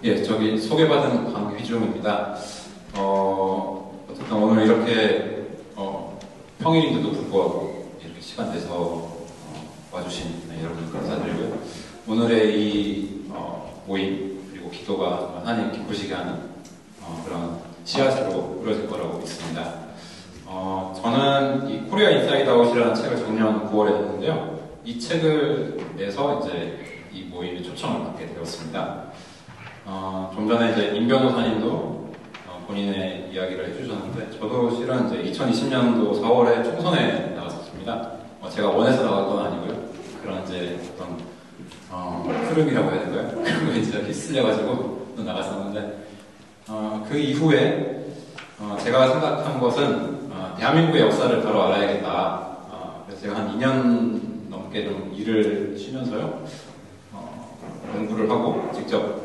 예, 저기 소개받은 강휘중입니다. 어쨌든 오늘 이렇게 평일인데도 불구하고 이렇게 시간 내서 와주신 여러분 감사드리고요. 오늘의 이 모임 그리고 기도가 하나님 기쁘시게 하는 그런 씨앗으로 이루어질 거라고 믿습니다. 저는 이 코리아 인사이드 아웃이라는 책을 작년 9월에 냈는데요. 이 책을 내서 이제 이 모임에 초청을 받게 되었습니다. 좀 전에 이제 임 변호사님도 본인의 이야기를 해주셨는데, 저도 실은 이제 2020년도 4월에 총선에 나갔었습니다. 제가 원해서 나간 건 아니고요. 그런 이제 어떤 흐름이라고 해야 될까요? 그런 거 이제 이렇게 쓸려가지고 또 나갔었는데, 그 이후에 제가 생각한 것은 대한민국의 역사를 바로 알아야겠다. 그래서 제가 한 2년 넘게 좀 일을 쉬면서요, 공부를 하고 직접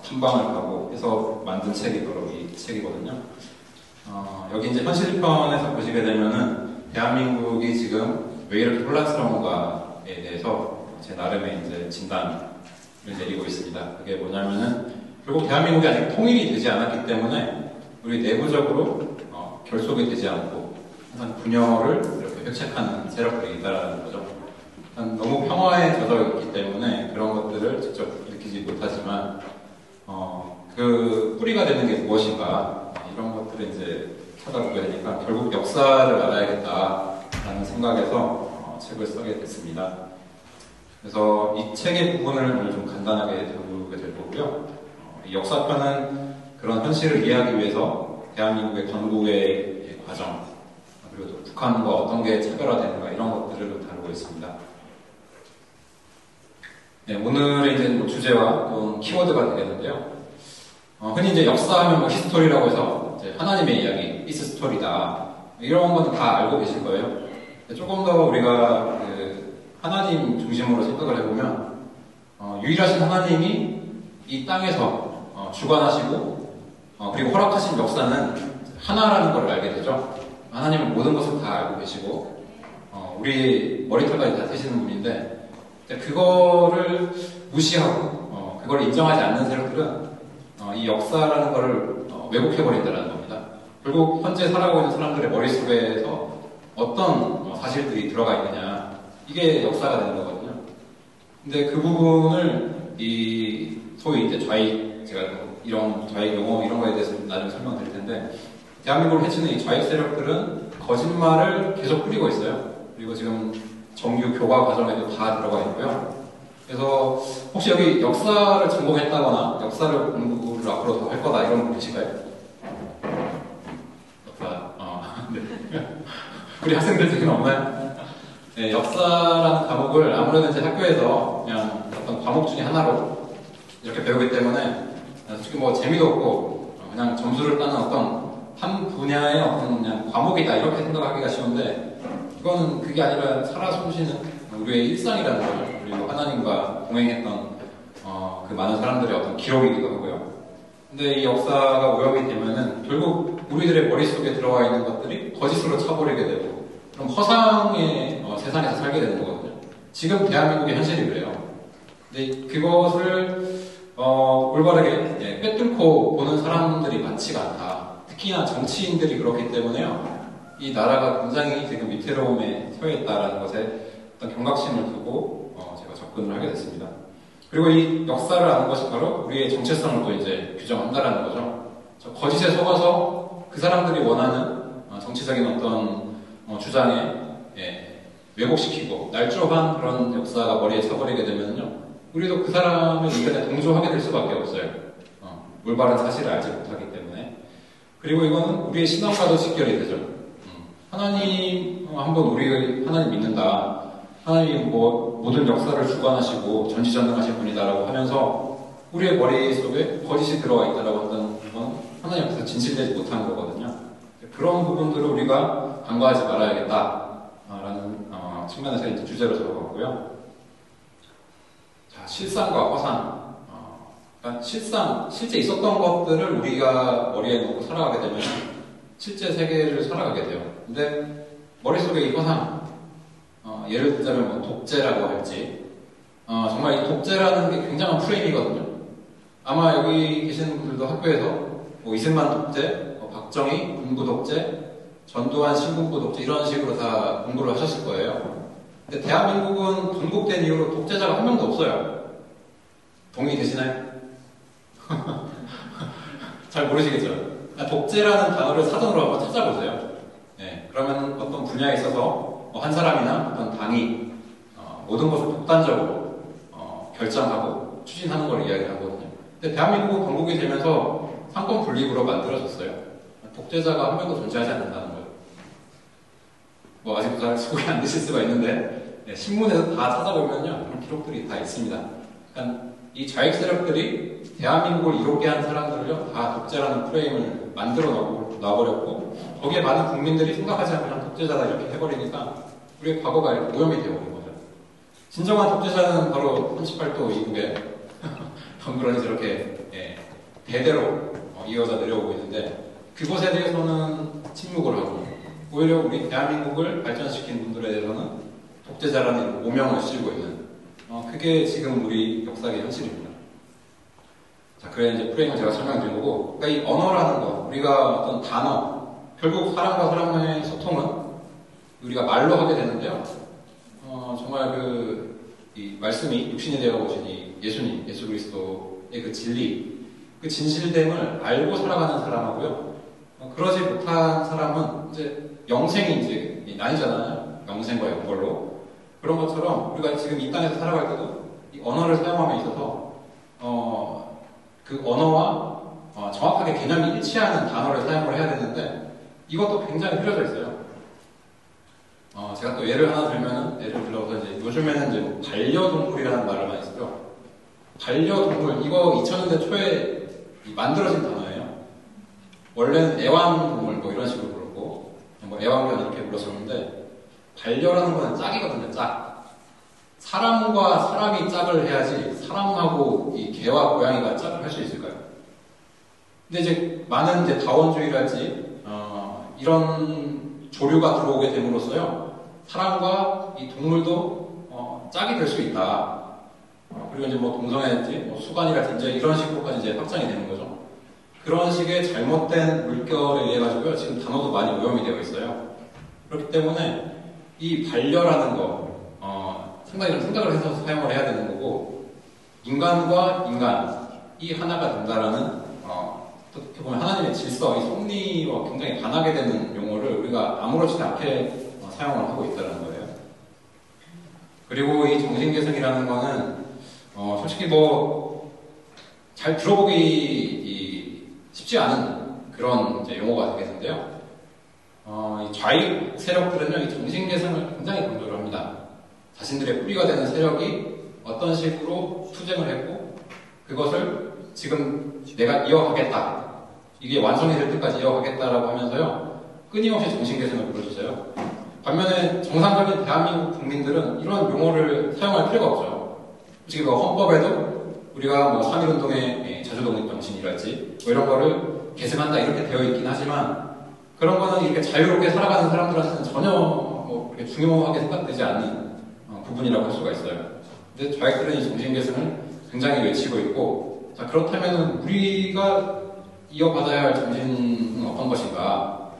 탐방을 가고 해서 만든 책이 바로 이 책이거든요. 여기 이제 현실편에서 보시게 되면은 대한민국이 지금 왜 이렇게 혼란스러운가에 대해서 제 나름의 이제 진단을 내리고 있습니다. 그게 뭐냐면은 결국 대한민국이 아직 통일이 되지 않았기 때문에 우리 내부적으로 결속이 되지 않고 항상 분열을 이렇게 획책하는 세력들이 있다라는 거죠. 너무 평화에 젖어 있기 때문에 그런 것들을 직접 느끼지 못하지만 그 뿌리가 되는 게 무엇인가 이런 것들을 이제 찾아보게 되니까 결국 역사를 알아야겠다라는 생각에서 책을 쓰게 됐습니다. 그래서 이 책의 부분을 오늘 좀 간단하게 다루게 될 거고요. 이 역사편은 그런 현실을 이해하기 위해서 대한민국의 건국의 과정, 그리고 또 북한과 어떤 게 차별화되는가 이런 것들을 다루고 있습니다. 네, 오늘의 이제 주제와 또 키워드가 되겠는데요. 흔히 이제 역사하면 뭐 히스토리라고 해서 이제 하나님의 이야기, 히스토리다 이런 건 다 알고 계실 거예요. 조금 더 우리가 그 하나님 중심으로 생각을 해보면 유일하신 하나님이 이 땅에서 주관하시고 그리고 허락하신 역사는 하나라는 걸 알게 되죠. 하나님은 모든 것을 다 알고 계시고 우리 머리털까지 다 세시는 분인데 그거를 무시하고 그걸 인정하지 않는 세력들은 이 역사라는 것을 왜곡해버린다는 겁니다. 결국 현재 살아가고 있는 사람들의 머릿속에서 어떤 사실들이 들어가 있느냐 이게 역사가 되는 거거든요. 근데 그 부분을 이 소위 이제 좌익, 제가 이런 좌익 용어 이런 거에 대해서 나중에 설명드릴 텐데, 대한민국을 해치는 이 좌익 세력들은 거짓말을 계속 뿌리고 있어요. 그리고 지금 정규 교과 과정에도 다 들어가 있고요. 그래서 혹시 여기 역사를 전공했다거나 역사를 공부를 앞으로 더 할 거다 이런 분 계실까요? 역사, 네. 우리 학생들 중에는 없나요? 네, 역사라는 과목을 아무래도 이제 학교에서 그냥 어떤 과목 중에 하나로 이렇게 배우기 때문에 솔직히 뭐 재미도 없고 그냥 점수를 따는 어떤 한 분야의 어떤 그냥 과목이다 이렇게 생각하기가 쉬운데, 이거는 그게 아니라 살아 숨쉬는 우리의 일상이라는 거죠. 그리고 하나님과 동행했던 그 많은 사람들의 어떤 기록이기도 하고요. 근데 이 역사가 오염이 되면은 결국 우리들의 머릿속에 들어와 있는 것들이 거짓으로 차버리게 되고, 그럼 허상의 세상에서 살게 되는 거거든요. 지금 대한민국의 현실이 그래요. 근데 그것을 올바르게 꿰뚫고 보는 사람들이 많지가 않다. 특히나 정치인들이 그렇기 때문에요. 이 나라가 굉장히 지금 위태로움에 처해 있다는 것에 어떤 경각심을 두고 제가 접근을 하게 됐습니다. 그리고 이 역사를 아는 것이 바로 우리의 정체성을 또 이제 규정한다라는 거죠. 거짓에 속아서 그 사람들이 원하는 정치적인 어떤 주장에 왜곡시키고 날조한 그런 역사가 머리에 차버리게 되면요, 우리도 그 사람의 의견에 동조하게 될 수밖에 없어요. 올바른 사실을 알지 못하기 때문에. 그리고 이거는 우리의 신앙과도 직결이 되죠. 하나님 한번 우리 하나님 믿는다, 하나님이 뭐 모든 역사를 주관하시고 전지전능하신 분이다라고 하면서 우리의 머릿속에 거짓이 들어가 있다라고 한다는 건 하나님 앞에서 진실되지 못하는 거거든요. 그런 부분들을 우리가 간과하지 말아야겠다라는 측면에서 이제 주제로 적어봤고요. 자, 실상과 허상. 그러니까 실제 있었던 것들을 우리가 머리에 놓고 살아가게 되면 실제 세계를 살아가게 돼요. 근데 머릿속에 이 허상, 예를 들자면 뭐 독재라고 할지, 정말 이 독재라는 게 굉장한 프레임이거든요. 아마 여기 계시는 분들도 학교에서 뭐 이승만 독재, 박정희 군부 독재, 전두환 신군부 독재 이런 식으로 다 공부를 하셨을 거예요. 근데 대한민국은 건국된 이후로 독재자가 한 명도 없어요. 동의되시나요? 잘 모르시겠죠? 독재라는 단어를 사전으로 한번 찾아보세요. 네, 그러면 어떤 분야에 있어서 한 사람이나 어떤 당이 모든 것을 독단적으로 결정하고 추진하는 걸 이야기하거든요. 근데 대한민국은 건국이 되면서 상권 분립으로 만들어졌어요. 독재자가 한 명도 존재하지 않는다는 거예요. 뭐 아직도 잘 소개 안 되실 수가 있는데 네, 신문에서 다 찾아보면요 그런 기록들이 다 있습니다. 그러니까 이 좌익 세력들이 대한민국을 이롭게 한 사람들을요 다 독재라는 프레임을 만들어 놔버렸고 거기에 많은 국민들이 생각하지 않고 그냥 독재자다 이렇게 해버리니까 우리의 과거가 오염이 되어버린 거죠. 진정한 독재자는 바로 38도 이국에 덩그러니 저렇게 대대로 이어져 내려오고 있는데 그것에 대해서는 침묵을 하고 오히려 우리 대한민국을 발전시킨 분들에 대해서는 독재자라는 오명을 씌우고 있는 그게 지금 우리 역사의 현실입니다. 자, 그래 이제 프레임을 제가 설명드린 거고, 그러니까 이 언어라는 거, 우리가 어떤 단어, 결국 사람과 사람의 소통은 우리가 말로 하게 되는데요. 정말 이 말씀이 육신이 되어 오신 이 예수님, 예수 그리스도의 그 진리, 그 진실됨을 알고 살아가는 사람하고요. 그러지 못한 사람은 이제 영생이 이제 나뉘잖아요. 영생과 영벌로. 그런 것처럼 우리가 지금 이 땅에서 살아갈 때도 이 언어를 사용함에 있어서 그 언어와 정확하게 개념이 일치하는 단어를 사용을 해야 되는데 이것도 굉장히 흐려져 있어요. 제가 또 예를 하나 들면은 예를 들어서 이제 요즘에는 이제 뭐 반려동물이라는 말을 많이 쓰죠. 반려동물 이거 2000년대 초에 만들어진 단어예요. 원래는 애완동물 뭐 이런 식으로 부르고 뭐 애완견 이렇게 불렀었는데 반려라는 거는 짝이거든요. 짝. 사람과 사람이 짝을 해야지 사람하고 이 개와 고양이가 짝을 할 수 있을까요? 근데 이제 많은 이제 다원주의랄지 이런 조류가 들어오게 됨으로써요 사람과 이 동물도 짝이 될 수 있다. 그리고 이제 뭐 동성애랄지 뭐 수간이랄지 이제 이런 식으로까지 이제 확장이 되는 거죠. 그런 식의 잘못된 물결에 의해 가지고요 지금 단어도 많이 오염이 되어 있어요. 그렇기 때문에 이 반려라는 거 상당히 좀 생각을 해서 사용을 해야 되는 거고 인간과 인간이 하나가 된다라는 어떻게 보면 하나님의 질서, 이 섭리와 굉장히 반하게 되는 용어를 우리가 아무렇지도 않게 사용을 하고 있다는 거예요. 그리고 이 정신계승이라는 거는 솔직히 뭐 잘 들어보기 쉽지 않은 그런 이제 용어가 되겠는데요. 이 좌익 세력들은요, 이 정신계승을 굉장히 강조를 합니다. 자신들의 뿌리가 되는 세력이 어떤 식으로 투쟁을 했고, 그것을 지금 내가 이어가겠다. 이게 완성이 될 때까지 이어가겠다라고 하면서요, 끊임없이 정신계승을 불러주세요. 반면에 정상적인 대한민국 국민들은 이런 용어를 사용할 필요가 없죠. 솔직히 뭐 헌법에도 우리가 뭐 3.1운동의 자주독립정신이랄지, 뭐 이런 거를 계승한다 이렇게 되어 있긴 하지만, 그런 거는 이렇게 자유롭게 살아가는 사람들한테는 전혀 뭐 이렇게 중요하게 생각되지 않는 부분이라고 할 수가 있어요. 근데 좌익들은 이 정신계승을 굉장히 외치고 있고, 자, 그렇다면 우리가 이어받아야 할 정신은 어떤 것인가?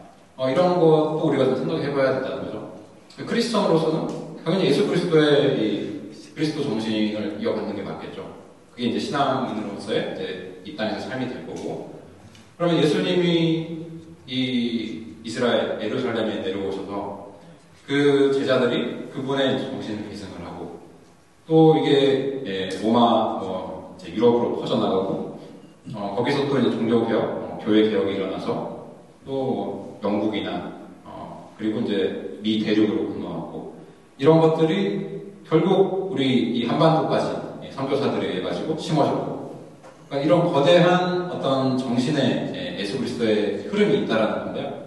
이런 것도 우리가 좀 생각해봐야 된다는 거죠. 크리스천으로서는 당연히 예수 그리스도의 이 그리스도 정신을 이어받는 게 맞겠죠. 그게 이제 신앙인으로서의 이제 이 땅에서 삶이 될 거고, 그러면 예수님이 이 이스라엘 예루살렘에 내려오셔서 그 제자들이 그분의 정신을 계승을 하고 또 이게 로마 이제 유럽으로 퍼져나가고 거기서 또 이제 종교개혁, 교회개혁이 일어나서 또 영국이나 그리고 이제 미 대륙으로 건너왔고 이런 것들이 결국 우리 이 한반도까지 선교사들에 의해 가지고 심어졌고 그러니까 이런 거대한 어떤 정신의 예수 그리스도의 흐름이 있다라는 건데요.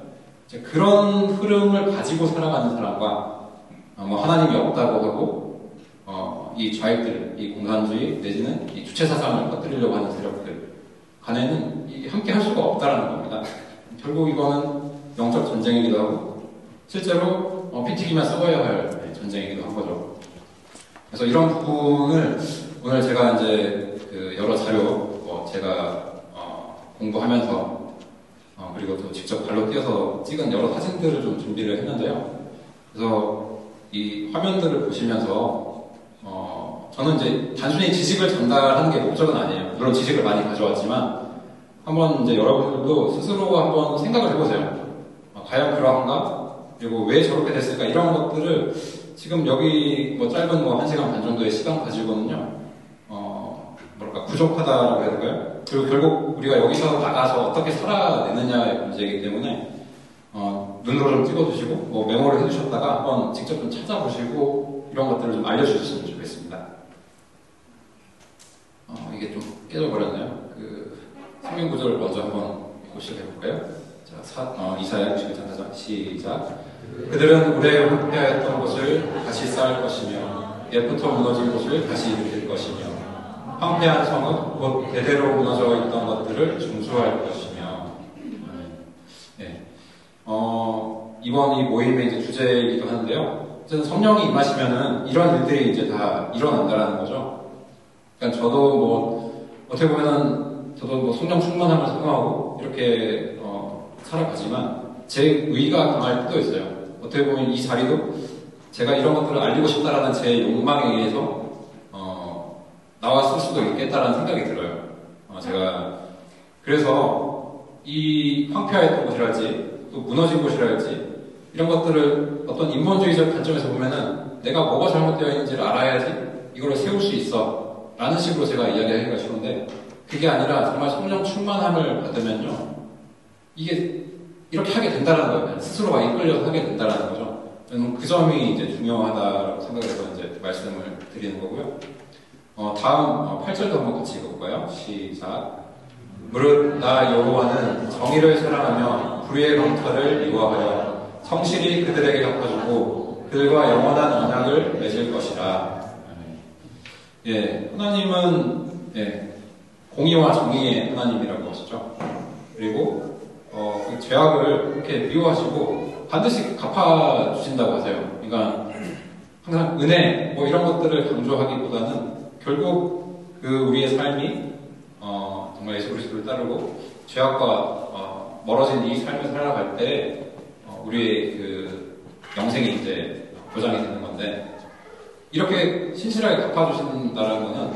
그런 흐름을 가지고 살아가는 사람과 뭐 하나님이 없다고 하고 이 좌익들, 이 공산주의 내지는 이 주체 사상을 퍼뜨리려고 하는 세력들 간에는 함께 할 수가 없다라는 겁니다. 결국 이거는 영적 전쟁이기도 하고 실제로 피 튀기만 썩어야 할 전쟁이기도 한 거죠. 그래서 이런 부분을 오늘 제가 이제 여러 자료 제가 공부하면서 그리고 또 직접 발로 뛰어서 찍은 여러 사진들을 좀 준비를 했는데요. 그래서 이 화면들을 보시면서 저는 이제 단순히 지식을 전달하는 게 목적은 아니에요. 물론 지식을 많이 가져왔지만 한번 이제 여러분들도 스스로 한번 생각을 해보세요. 과연 그러한가? 그리고 왜 저렇게 됐을까? 이런 것들을 지금 여기 뭐 짧은 뭐 1시간 반 정도의 시간 가지고는요, 뭐랄까, 부족하다라고 해야 될까요? 그리고 결국 우리가 여기서 나가서 어떻게 살아내느냐의 문제이기 때문에, 눈으로 좀 찍어두시고, 뭐 메모를 해두셨다가 한번 직접 좀 찾아보시고, 이런 것들을 좀 알려주셨으면 좋겠습니다. 이게 좀 깨져버렸나요? 그, 성경 구절을 먼저 한번 읽고 시작해볼까요? 자, 이사야 61장 4절 시작. 그들은 오래 황폐하였던 곳을 다시 쌓을 것이며 옛부터 무너진 곳을 다시 일으킬 것이며 황폐한 성은 곧 대대로 무너져 있던 것들을 중수할 것이며. 네. 이번 이 모임의 이제 주제이기도 한데요. 어쨌든 성령이 임하시면은 이런 일들이 이제 다 일어난다라는 거죠. 그러니까 저도 뭐 어떻게 보면은 저도 뭐 성령 충만함을 사모하고 이렇게 살아가지만 제 의가 강할 때도 있어요. 어떻게 보면 이 자리도 제가 이런 것들을 알리고 싶다라는 제 욕망에 의해서 나왔을 수도 있겠다라는 생각이 들어요. 제가 그래서 이 황폐했던 곳이랄지 또 무너진 곳이랄지 이런 것들을 어떤 인본주의적 관점에서 보면은 내가 뭐가 잘못되어 있는지를 알아야지 이걸 세울 수 있어 라는 식으로 제가 이야기하기가 쉬운데 그게 아니라 정말 성령 충만함을 받으면요 이게 이렇게 하게 된다는 거예요. 스스로가 이끌려서 하게 된다는 거죠. 저는 그 점이 이제 중요하다고 생각해서 이제 말씀을 드리는 거고요. 다음 8절도 한번 같이 읽어볼까요? 시작. 무릇 나 여호와는 정의를 사랑하며 불의의 방탈을 미워하여 성실히 그들에게 갚아주고 그들과 영원한 언약을 맺을 것이라. 예, 하나님은 공의와 정의의 하나님이라고 하시죠. 그리고 그 죄악을 그렇게 미워하시고 반드시 갚아주신다고 하세요. 그러니까 항상 은혜 뭐 이런 것들을 강조하기보다는 결국 그 우리의 삶이 정말 예수 그리스도를 따르고 죄악과 멀어진 이 삶을 살아갈 때 우리의 그 영생이 이제 보장이 되는 건데 이렇게 신실하게 갚아주신다는 것은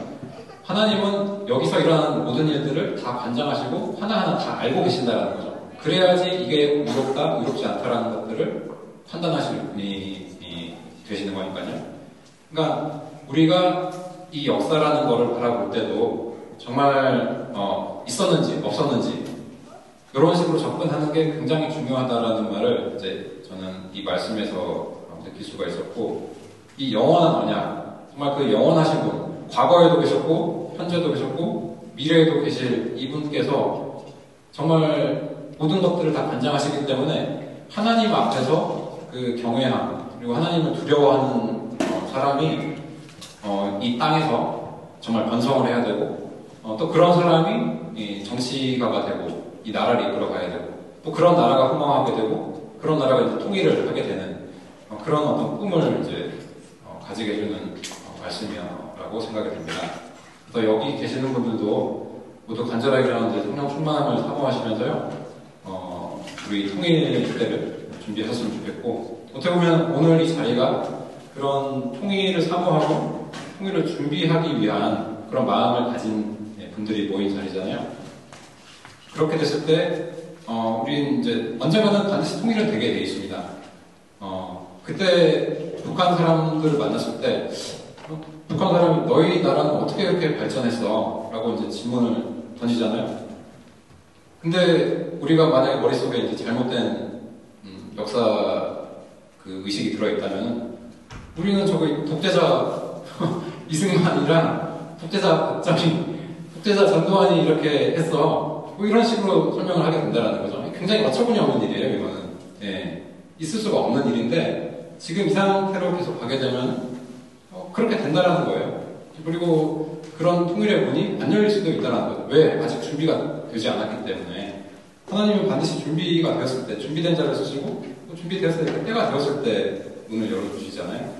하나님은 여기서 일어나는 모든 일들을 다 관장하시고 하나하나 다 알고 계신다는 거죠. 그래야지 이게 의롭다, 의롭지 않다라는 것들을 판단하실 분이 되시는 거니까요. 그러니까 우리가 이 역사라는 거를 바라볼 때도 정말 있었는지 없었는지 이런 식으로 접근하는 게 굉장히 중요하다라는 말을 이제 저는 이 말씀에서 느낄 수가 있었고 이 영원한 언약, 정말 그 영원하신 분, 과거에도 계셨고 현재도 계셨고 미래에도 계실 이분께서 정말 모든 것들을 다 관장하시기 때문에 하나님 앞에서 그 경외함 그리고 하나님을 두려워하는 사람이 이 땅에서 정말 번성을 해야 되고 또 그런 사람이 정치가가 되고 이 나라를 이끌어가야 되고 또 그런 나라가 흥망하게 되고 그런 나라가 이제 통일을 하게 되는 그런 어떤 꿈을 이제 가지게 해주는 말씀이라고 생각이 듭니다. 그래서 여기 계시는 분들도 모두 간절하게 이제 성령 충만함을 사모하시면서요. 우리 통일 시대를 준비하셨으면 좋겠고 어떻게 보면 오늘 이 자리가 그런 통일을 사모하고 통일을 준비하기 위한 그런 마음을 가진 분들이 모인 자리잖아요. 그렇게 됐을 때 우리는 이제 언젠가는 반드시 통일은 되게 돼 있습니다. 그때 북한 사람들을 만났을 때 북한 사람이 너희 나라는 어떻게 이렇게 발전했어? 라고 이제 질문을 던지잖아요. 근데 우리가 만약에 머릿속에 이제 잘못된 역사 그 의식이 들어있다면 우리는 저기 독재자 이승만이랑 독재자 박정희, 독재자 전두환이 이렇게 했어. 뭐 이런 식으로 설명을 하게 된다는 거죠. 굉장히 어처구니 없는 일이에요, 이거는. 예, 있을 수가 없는 일인데 지금 이 상태로 계속 가게 되면 그렇게 된다는 거예요. 그리고 그런 통일의 문이 안 열릴 수도 있다는 거죠. 왜? 아직 준비가 되지 않았기 때문에. 하나님은 반드시 준비가 되었을 때, 준비된 자를 쓰시고, 또 준비되었을 때, 때가 되었을 때 문을 열어주시잖아요.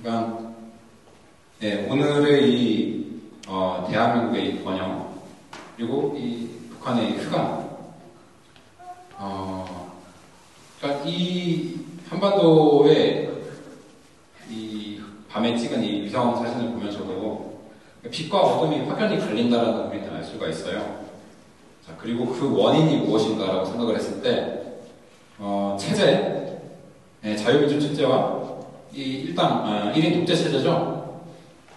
그러니까, 오늘의 이, 대한민국의 이 번영, 그리고 이 북한의 흑암. 그러니까 이 한반도의 이 밤에 찍은 이 위성 사진을 보면서도 빛과 어둠이 확연히 갈린다라는 걸 우리는 알 수가 있어요. 자, 그리고 그 원인이 무엇인가라고 생각을 했을 때, 체제, 자유민주 체제와 이 일당 1인 독재 체제죠.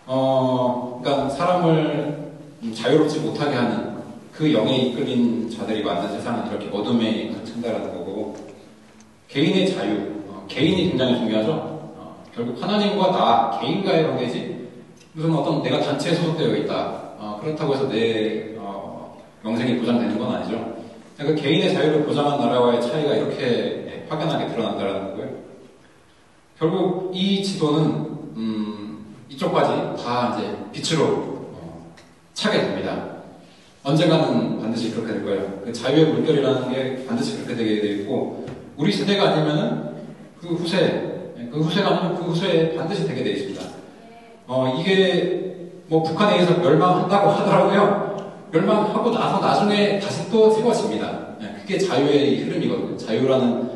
그러니까 사람을 자유롭지 못하게 하는 그 영에 이끌린 자들이 만든 세상은 이렇게 어둠에 갇힌다라는 거고, 개인의 자유, 개인이 굉장히 중요하죠. 결국 하나님과 나 개인과의 관계지 무슨 어떤 내가 단체에 소속되어 있다, 그렇다고 해서 내 명생이 보장되는 건 아니죠. 그러니까 개인의 자유를 보장한 나라와의 차이가 이렇게 확연하게 드러난다는 거고요. 결국 이 지도는 이쪽까지 다 이제 빛으로 차게 됩니다. 언젠가는 반드시 그렇게 될 거예요. 그 자유의 물결이라는 게 반드시 그렇게 되게 되어 있고, 우리 세대가 아니면은 그 후세가 아니면 그 후세에 반드시 되게 되어 있습니다. 이게 뭐 북한에 의해서 멸망한다고 하더라고요. 멸망하고 나서 나중에 다시 또 세워집니다. 그게 자유의 흐름이거든요. 자유라는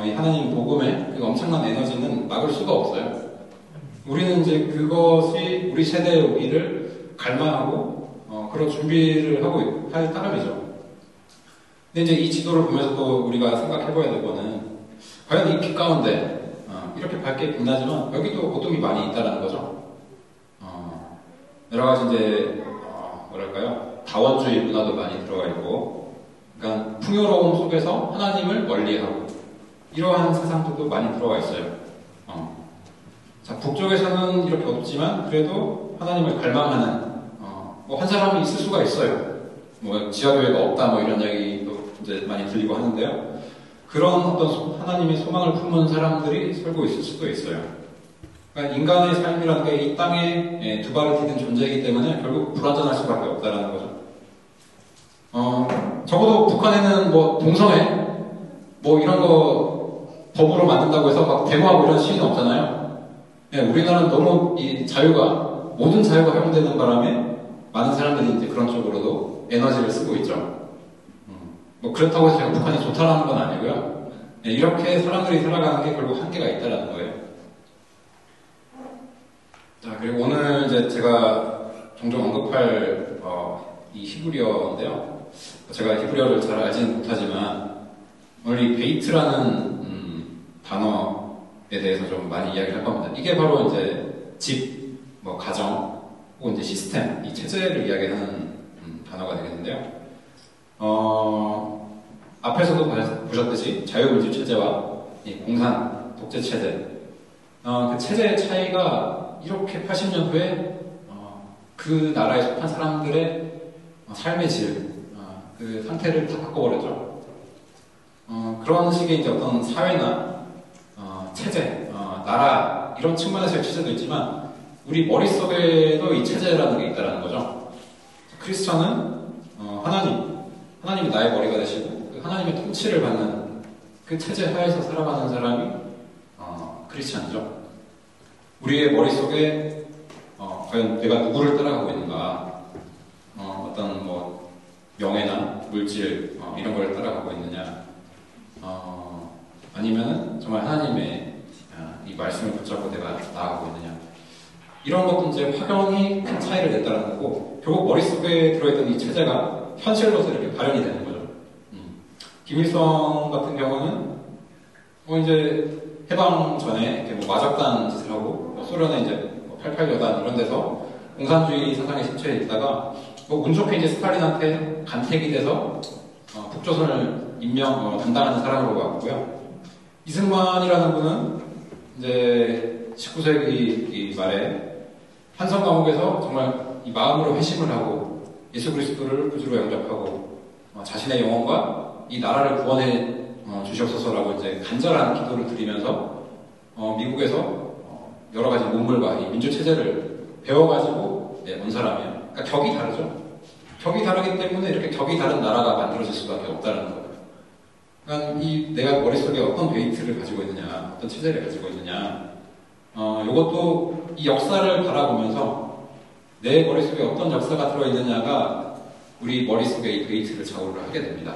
이 하나님 복음의 그 엄청난 에너지는 막을 수가 없어요. 우리는 이제 그것이 우리 세대에 오기를 갈망하고 그런 준비를 하고 할 따름이죠. 근데 이제 이 지도를 보면서 또 우리가 생각해봐야 될 거는, 과연 이 빛 가운데 이렇게 밝게 빛나지만 여기도 어둠이 많이 있다는 거죠. 여러 가지 이제 뭐랄까요, 다원주의 문화도 많이 들어가 있고, 그러니까 풍요로움 속에서 하나님을 멀리하고 이러한 세상들도 많이 들어가 있어요. 자, 북쪽에서는 이렇게 없지만 그래도 하나님을 갈망하는 뭐 한 사람이 있을 수가 있어요. 뭐 지하교회가 없다 뭐 이런 이야기도 이제 많이 들리고 하는데요. 그런 어떤 하나님의 소망을 품은 사람들이 살고 있을 수도 있어요. 그러니까 인간의 삶이라는 게 이 땅에 두 발을 디딘 존재이기 때문에 결국 불완전할 수밖에 없다라는 거죠. 적어도 북한에는 뭐 동성애 뭐 이런 거 법으로 만든다고 해서 막 데모하고 이런 시위는 없잖아요. 우리나라는 너무 이 자유가, 모든 자유가 허용되는 바람에 많은 사람들이 이제 그런 쪽으로도 에너지를 쓰고 있죠. 뭐 그렇다고 해서 제가 북한이 좋다라는 건 아니고요. 이렇게 사람들이 살아가는 게 결국 한계가 있다라는 거예요. 자, 그리고 오늘 이제 제가 종종 언급할 이 히브리어인데요. 제가 히브리어를 잘 알지는 못하지만 오늘 이 베이트라는 단어에 대해서 좀 많이 이야기를 할 겁니다. 이게 바로 이제 집, 뭐 가정, 혹은 이제 시스템, 이 체제를 이야기하는 단어가 되겠는데요. 앞에서도 보셨듯이 자유민주 체제와 이 공산 독재 체제, 그 체제의 차이가 이렇게 80년 후에 그 나라에 속한 사람들의 삶의 질, 그 상태를 다 바꿔버렸죠. 그런 식의 이제 어떤 사회나 체제, 나라 이런 측면에서의 체제도 있지만 우리 머릿속에도 이 체제라는 게 있다는 거죠. 크리스천은 하나님이 나의 머리가 되시고 그 하나님의 통치를 받는 그 체제 하에서 살아가는 사람이 크리스천이죠. 우리의 머릿속에 과연 내가 누구를 따라가고 있는가, 어떤 뭐 명예나 물질 이런 걸 따라가고 있느냐, 아니면은 정말 하나님의 이 말씀을 붙잡고 내가 나아가고 있느냐, 이런 것도 이제 확연히 큰 차이를 냈다는 거고, 결국 머릿속에 들어있던 이 체제가 현실로서 이렇게 발현이 되는 거죠. 김일성 같은 경우는 이제 해방 전에 이렇게 뭐 마적단 짓을 하고, 소련의 이제 88여단 이런 데서 공산주의 사상에 심취해 있다가 운 좋게 이제 스탈린한테 간택이 돼서 북조선을 담당하는 사람으로 왔고요. 이승만이라는 분은 이제 19세기 말에 한성 감옥에서 정말 이 마음으로 회심을 하고 예수 그리스도를 구주로 영접하고 자신의 영혼과 이 나라를 구원해 주시옵소서라고 이제 간절한 기도를 드리면서 미국에서 여러 가지 문물과 이 민주 체제를 배워가지고 온 사람이에요. 그러니까 격이 다르죠. 격이 다르기 때문에 이렇게 격이 다른 나라가 만들어질 수밖에 없다는 거예요. 그러니까 내가 머릿속에 어떤 베이트를 가지고 있느냐, 어떤 체제를 가지고 있느냐, 이것도 이 역사를 바라보면서 내 머릿속에 어떤 역사가 들어있느냐가 우리 머릿속에 이 데이트를 좌우를 하게 됩니다.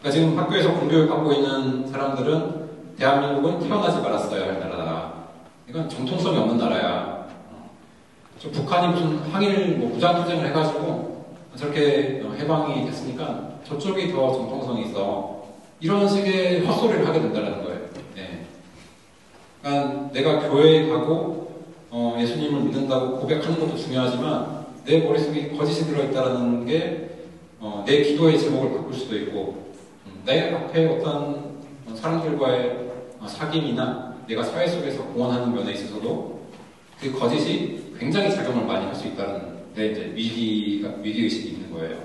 그러니까 지금 학교에서 공교육 받고 있는 사람들은 대한민국은 태어나지 말았어야 할 나라다. 이건 정통성이 없는 나라야. 저 북한이 무슨 항일 무장투쟁을 해가지고 저렇게 해방이 됐으니까 저쪽이 더 정통성이 있어. 이런 식의 헛소리를 하게 된다는 거예요. 네. 그러니까 내가 교회에 가고 예수님을 믿는다고 고백하는 것도 중요하지만 내 머릿속에 거짓이 들어있다는 게 내 기도의 제목을 바꿀 수도 있고 내 앞에 어떤 사람들과의 사귐이나 내가 사회 속에서 공헌하는 면에 있어서도 그 거짓이 굉장히 작용을 많이 할 수 있다는 데 이제 위기의식이 있는 거예요.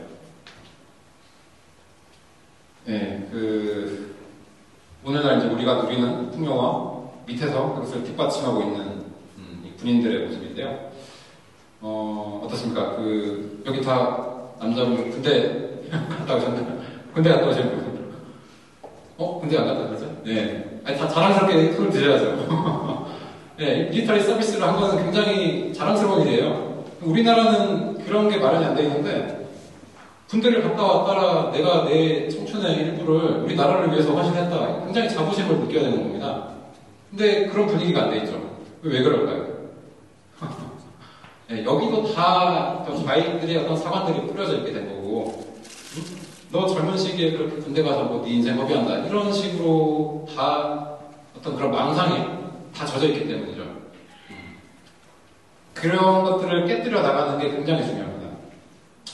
네, 오늘날 이제 우리가 누리는 풍요와 밑에서 그것을 뒷받침하고 있는 군인들의 모습인데요. 어떻습니까? 여기 다 남자분 군대 갔다 오셨나요? 군대 갔다 오신 분? 군대 안 갔다 오셨어요? 네. 아니, 다 자랑스럽게 손을 드셔야죠. 네, 밀리터리 서비스를 한 거는 굉장히 자랑스러운 일이에요. 우리나라는 그런 게 마련이 안 돼 있는데, 군대를 갔다 왔다라 내가 내 청춘의 일부를 우리나라를 위해서 헌신했다. 굉장히 자부심을 느껴야 되는 겁니다. 근데 그런 분위기가 안 돼 있죠. 왜 그럴까요? 네, 여기도 다 좌익들의 어떤 사관들이 뿌려져 있게 된 거고, 너 젊은 시기에 그렇게 군대 가서 네 인생 허비한다. 이런 식으로 다 어떤 그런 망상에 다 젖어 있기 때문이죠. 그런 것들을 깨뜨려 나가는 게 굉장히 중요합니다.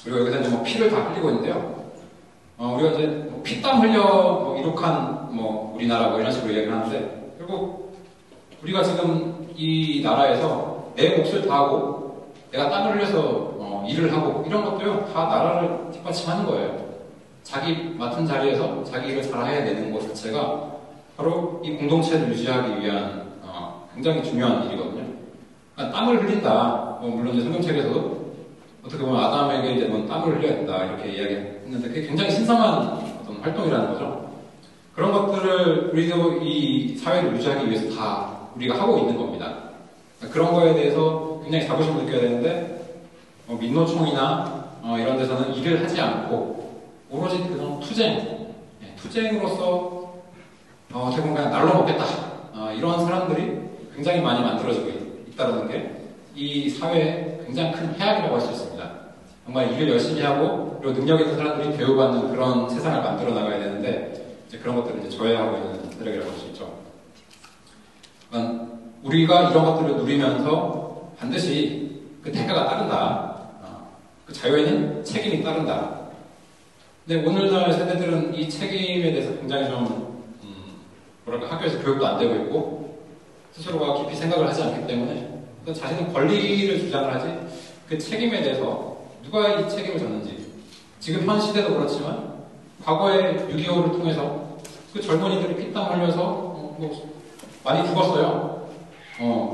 그리고 여기서 이제 피를 다 흘리고 있는데요. 우리가 이제 피땀 흘려 이룩한 우리나라 이런 식으로 얘기를 하는데, 결국 우리가 지금 이 나라에서 내 몫을 다하고 내가 땀을 흘려서 일을 하고 이런 것도요 다 나라를 뒷받침하는 거예요. 자기 맡은 자리에서 자기 일을 잘 해야 되는 것 자체가 바로 이 공동체를 유지하기 위한 굉장히 중요한 일이거든요. 그러니까 땀을 흘린다. 물론 이제 성경책에서도 어떻게 보면 아담에게 이제 땀을 흘려야 된다 이렇게 이야기했는데 그게 굉장히 신성한 어떤 활동이라는 거죠. 그런 것들을 우리도 이 사회를 유지하기 위해서 다 우리가 하고 있는 겁니다. 그러니까 그런 거에 대해서 굉장히 자부심을 느껴야 되는데 민노총이나 이런 데서는 일을 하지 않고 오로지 그런 투쟁으로서 어떻게 보면 그냥 날로 먹겠다 이런 사람들이 굉장히 많이 만들어지고 있다는 게 이 사회에 굉장히 큰 해악이라고 할 수 있습니다. 정말 일을 열심히 하고 그리고 능력 있는 사람들이 대우받는 그런 세상을 만들어 나가야 되는데 이제 그런 것들을 이제 저해하고 있는 세력이라고 할 수 있죠. 그러니까 우리가 이런 것들을 누리면서 반드시 그 대가가 따른다. 그 자유에는 책임이 따른다. 근데 오늘날 세대들은 이 책임에 대해서 굉장히 좀 학교에서 교육도 안 되고 있고 스스로가 깊이 생각을 하지 않기 때문에 자신의 권리를 주장을 하지 그 책임에 대해서 누가 이 책임을 졌는지 지금 현 시대도 그렇지만 과거에 6.25를 통해서 그 젊은이들이 피땀 흘려서 많이 죽었어요.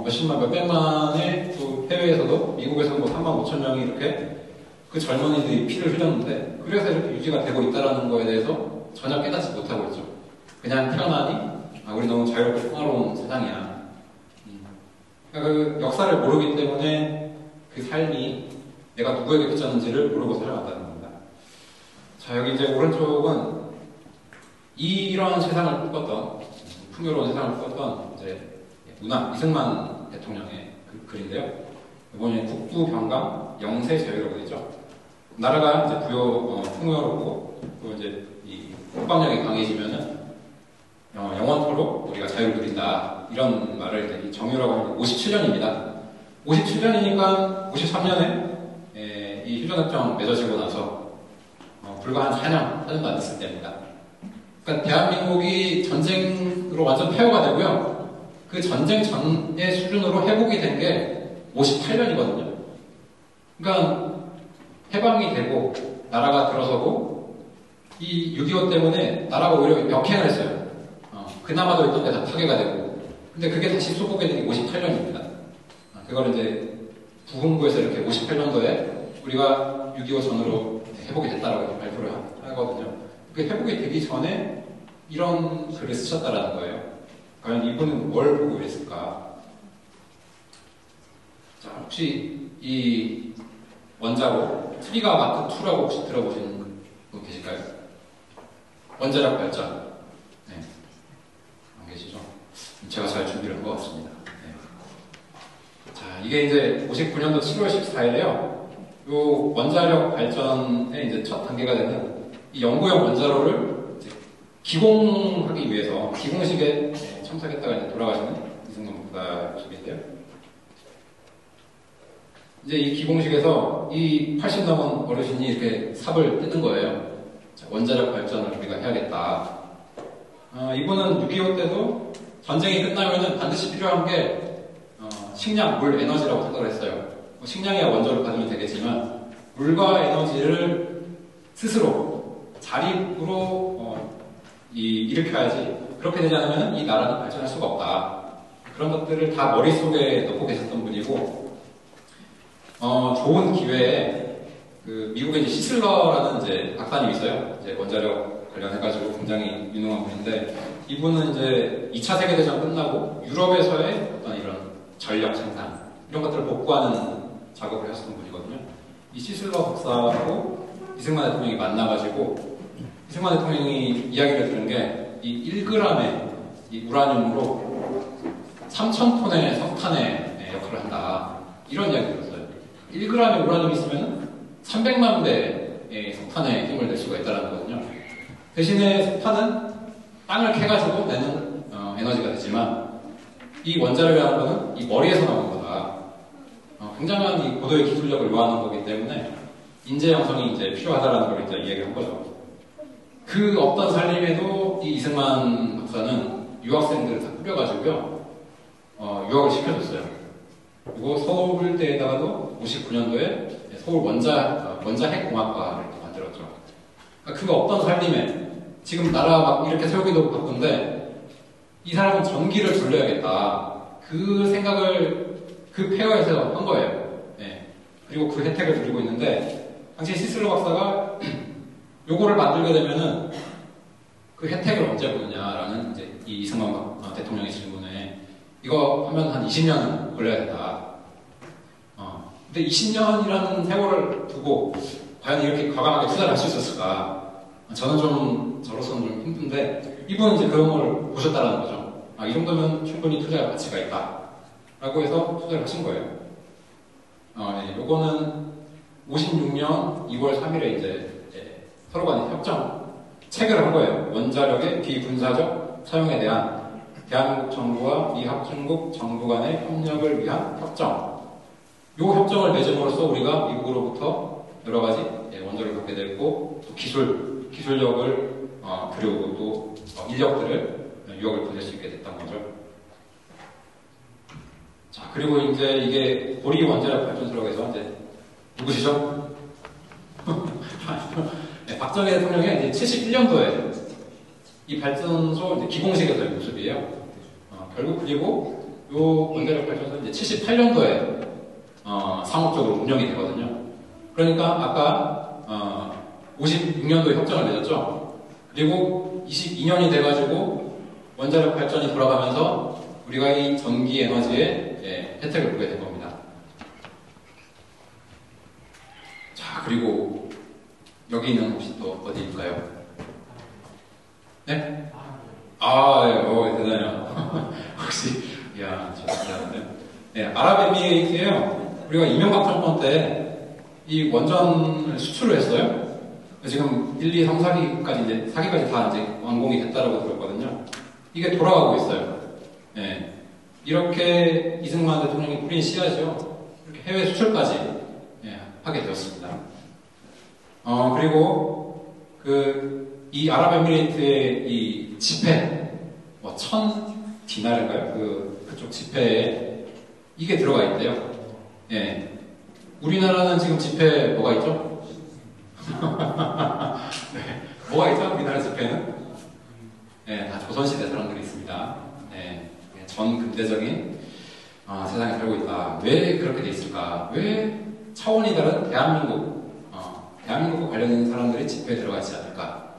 몇십만, 몇백만의 그 해외에서도 미국에서 3만 5천 명이 이렇게 그 젊은이들이 피를 흘렸는데 그래서 이렇게 유지가 되고 있다는 거에 대해서 전혀 깨닫지 못하고 있죠. 그냥 태어나니 우리 너무 자유롭고 평화로운 세상이야. 그러니까 그 역사를 모르기 때문에 그 삶이 내가 누구에게 비쳤는지를 모르고 살아간다는 겁니다. 자, 여기 이제 오른쪽은 이런 세상을 꿈꿨던 풍요로운 세상을 꿈꿨던 이제 이승만 대통령의 그 글인데요. 이번에 국부병강 영세 자유라고 되죠. 나라가 이제 풍요롭고 또 이제 이 국방력이 강해지면은 영원토록 우리가 자유를 누린다. 이런 말을 이제 정유라고 하는 57년입니다. 57년이니까 53년에 이 휴전협정 맺어지고 나서 불과 한 4년도 안 됐을 때입니다. 그러니까 대한민국이 전쟁으로 완전 폐허가 되고요. 그 전쟁 전의 수준으로 회복이 된 게 58년이거든요. 그러니까 해방이 되고 나라가 들어서고 이 6.25 때문에 나라가 오히려 역행을 했어요. 그나마도 있던 데 다 파괴가 되고 근데 그게 다시 수복이 된 게 58년입니다. 그걸 이제 부흥부에서 이렇게 58년도에 우리가 6.25 전으로 회복이 됐다라고 이렇게 발표를 하거든요. 그 회복이 되기 전에 이런 글을 쓰셨다라는 거예요. 과연 이분은 뭘 보고 이랬을까? 자, 혹시 이 원자로 트리가 마크 2라고 혹시 들어보신 분 계실까요? 원자력 발전. 네. 안 계시죠? 제가 잘 준비를 한 것 같습니다. 네. 자, 이게 이제 59년도 7월 14일에요. 요 원자력 발전의 이제 첫 단계가 되는 이 연구용 원자로를 이제 기공하기 위해서 기공식에 첨삭했다가 이제 돌아가시는 이승만 목사님인데요. 이제 이 기공식에서 이 80 넘은 어르신이 이렇게 삽을 뜯는 거예요. 자, 원자력 발전을 우리가 해야겠다. 이분은 6.25 때도 전쟁이 끝나면은 반드시 필요한 게 식량, 물, 에너지라고 생각을 했어요. 식량이야 원자로 받으면 되겠지만 물과 에너지를 스스로 자립으로 일으켜야지. 그렇게 되지 않으면 이 나라는 발전할 수가 없다. 그런 것들을 다 머릿속에 넣고 계셨던 분이고 좋은 기회에 그 미국에 이제 시슬러라는 이제 박사님이 있어요. 이제 원자력 관련해가지고 굉장히 유능한 분인데 이분은 이제 2차 세계대전 끝나고 유럽에서의 어떤 이런 전력 생산 이런 것들을 복구하는 작업을 하셨던 분이거든요. 이 시슬러 박사하고 이승만 대통령이 만나가지고 이승만 대통령이 이야기를 들은 게 이 1g의 이 우라늄으로 3,000톤의 석탄의 역할을 한다. 이런 이야기를 들었어요. 1g의 우라늄이 있으면 300만 배의 석탄의 힘을 낼 수가 있다는 거거든요. 대신에 석탄은 땅을 캐가지고 내는 에너지가 되지만 이 원자력이라는 거는 이 머리에서 나오는 거다. 굉장한 이 고도의 기술력을 요하는 거기 때문에 인재 양성이 이제 필요하다라는 걸 이제 이야기를 한 거죠. 그 없던 살림에도 이 이승만 박사는 유학생들을 다 꾸려가지고요, 유학을 시켜줬어요. 그리고 서울대에다가도 59년도에 서울 원자핵공학과를 만들었죠. 그러니까 그 없던 살림에 지금 나라 막 이렇게 세우기도 바쁜데 이 사람은 전기를 돌려야겠다. 그 생각을 그 폐허에서 한 거예요. 네. 그리고 그 혜택을 누리고 있는데 당시 시슬러 박사가 요거를 만들게 되면은 그 혜택을 언제 보느냐라는 이제 이 이승만 대통령의 질문에 이거 하면 한 20년은 걸려야 된다. 근데 20년이라는 세월을 두고 과연 이렇게 과감하게 투자를 할 수 있었을까? 저는 좀 저로서는 좀 힘든데 이분은 이제 그런 걸 보셨다라는 거죠. 이 정도면 충분히 투자할 가치가 있다. 라고 해서 투자를 하신 거예요. 네, 요거는 56년 2월 3일에 이제 서로 간에 책을 한 거예요. 원자력의 비군사적 사용에 대한 대한민국 정부와 미합중국 정부 간의 협력을 위한 협정. 이 협정을 맺음으로써 우리가 미국으로부터 여러 가지 원조를 받게 됐고, 또 기술력을 그리고 또 인력들을 유학을 보낼 수 있게 됐던 거죠. 자, 그리고 이제 이게 보리 원자력 발전소라고 해서 이제 누구시죠? 네, 박정희 대통령이 이제 71년도에 이 발전소 이제 기공식에서의 모습이에요. 결국 그리고 이 원자력 발전소는 이제 78년도에 상업적으로 운영이 되거든요. 그러니까 아까 56년도에 협정을 맺었죠. 그리고 22년이 돼가지고 원자력 발전이 돌아가면서 우리가 이 전기 에너지의 혜택을 보게 된 겁니다. 자, 그리고 여기는 혹시 또 어디일까요? 네? 대단해요. 혹시, 저 대단한데요? 네, 아랍에미레이트예요. 우리가 이명박 정권 때 이 원전을 수출을 했어요. 지금 1, 2, 3, 4기까지 다 이제 완공이 됐다라고 들었거든요. 이게 돌아가고 있어요. 네. 이렇게 이승만 대통령이 뿌린 씨앗이요. 이렇게 해외 수출까지 하게 되었습니다. 그리고 이 아랍에미레이트의 이 지폐, 1000디나르인가요? 그쪽 지폐에 이게 들어가 있대요. 예. 우리나라는 지금 지폐 뭐가 있죠? 네. 뭐가 있죠? 우리나라 지폐는? 네, 다 조선시대 사람들이 있습니다. 네. 전 근대적인 세상에 살고 있다. 왜 그렇게 돼 있을까? 왜 차원이 다른 대한민국과 관련된 사람들이 지폐에 들어가 있지 않을까?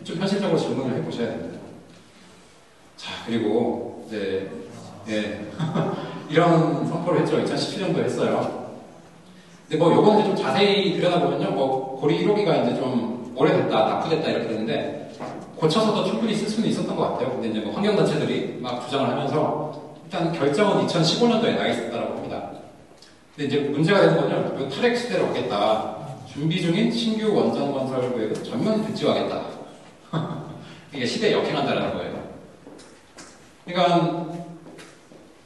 좀 현실적으로 질문을 해보셔야 됩니다. 자, 그리고 이제 이런 선포를 했죠. 2017년도에 했어요. 근데 뭐 요거는 좀 자세히 들여다보면요, 뭐 고리 1호기가 이제 좀 오래됐다, 납부됐다 이렇게 되는데 고쳐서도 충분히 쓸 수는 있었던 것 같아요. 근데 이제 뭐 환경단체들이 막 주장을 하면서 일단 결정은 2015년도에 나 있었다라고 합니다. 근데 이제 문제가 되는 건요, 탈핵 시대로 오겠다. 준비 중인 신규 원전 건설 구역은 전면 불지하겠다. 이게 시대에 역행한다라는 거예요. 그러니까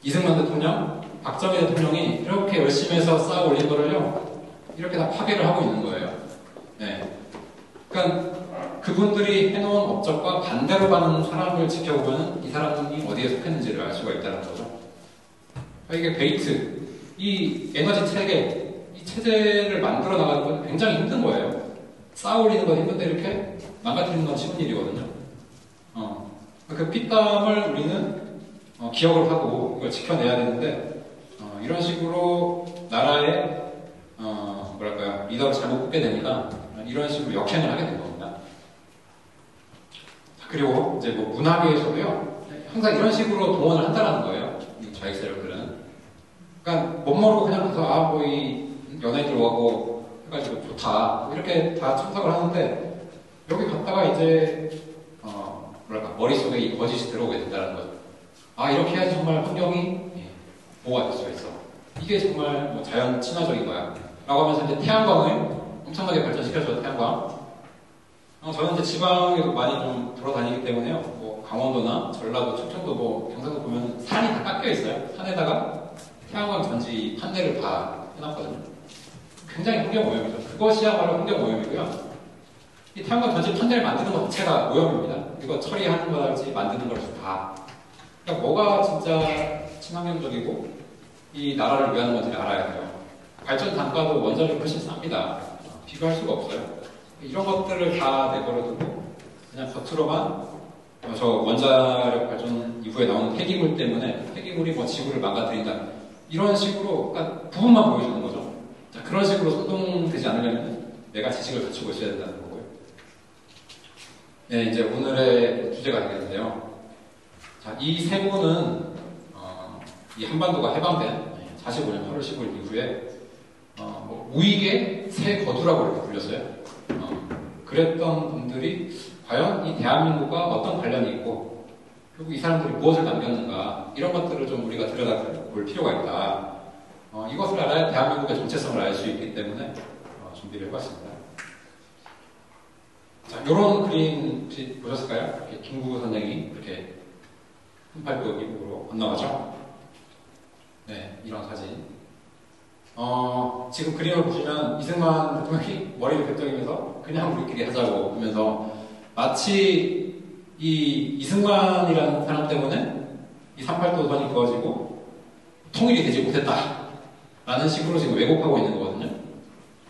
이승만 대통령, 박정희 대통령이 이렇게 열심히 해서 쌓아 올린 거를요, 이렇게 다 파괴를 하고 있는 거예요. 네. 그러니까 그분들이 해놓은 업적과 반대로 가는 사람을 지켜보면 이 사람이 어디에 속했는지를 알 수가 있다는 거죠. 그러니까 이게 베이트, 이 에너지 체계, 이 체제를 만들어 나가는 건 굉장히 힘든 거예요. 쌓아 올리는 건 힘든데 이렇게 망가뜨리는 건 쉬운 일이거든요. 그 피땀을 우리는 기억을 하고 이걸 지켜내야 되는데 이런 식으로 나라의 뭐랄까요, 리더를 잘못 뽑게 되니까 이런 식으로 역행을 하게 된 겁니다. 그리고 이제 뭐 문화계에서도요, 항상 이런 식으로 동원을 한다는 거예요. 이 좌익 세력들은. 그러니까 못 모르고 그냥 가서 뭐 이 연예인들 오고 해가지고 좋다 이렇게 다 참석을 하는데 여기 갔다가 이제 뭐랄까, 머릿속에 이 거짓이 들어오게 된다는 거죠. 이렇게 해야지 정말 환경이 보호가 될 수가 있어. 이게 정말 뭐 자연 친화적인 거야. 라고 하면서 이제 태양광을 엄청나게 발전시켜줘요, 태양광. 저는 이제 지방에도 많이 좀 돌아다니기 때문에요. 뭐 강원도나 전라도, 충청도, 뭐 경상도 보면 산이 다 깎여 있어요. 산에다가 태양광 전지 판넬을 다 해놨거든요. 굉장히 환경 오염이죠. 그것이야말로 환경 오염이고요. 이 태양광 전지 판넬 만드는 것 자체가 오염입니다. 이거 처리하는 거랄지 만드는 거랄지 다. 그러니까 뭐가 진짜 친환경적이고 이 나라를 위하는 건지를 알아야 돼요. 발전 단가도 원자력이 훨씬 쌉니다. 비교할 수가 없어요. 이런 것들을 다 내버려두고 그냥 겉으로만 저 원자력 발전 이후에 나오는 폐기물 때문에 폐기물이 뭐 지구를 망가뜨린다 이런 식으로 그러니까 부분만 보여주는 거죠. 자, 그런 식으로 선동되지 않으려면 내가 지식을 갖추고 있어야 된다는 거고요. 네, 이제 오늘의 주제가 되겠는데요. 자, 이 세모는 이 한반도가 해방된 45년 8월 15일 이후에 뭐 우익의 새 거두라고 이렇게 불렸어요. 그랬던 분들이 과연 이 대한민국과 어떤 관련이 있고 결국 이 사람들이 무엇을 남겼는가 이런 것들을 좀 우리가 들여다볼 필요가 있다. 이것을 알아야 대한민국의 정체성을 알 수 있기 때문에 준비를 해봤습니다. 자, 이런 그림 혹시 보셨을까요? 김구 선생이 이렇게 흠팔도 이북으로 건너가죠. 네, 이런 사진. 지금 그림을 보시면 이승만 대통령이 머리를 긁적이면서 그냥 우리끼리 하자고 하면서 마치 이 이승만이라는 사람 때문에 이 38도선이 그어지고 통일이 되지 못했다 라는 식으로 지금 왜곡하고 있는 거거든요.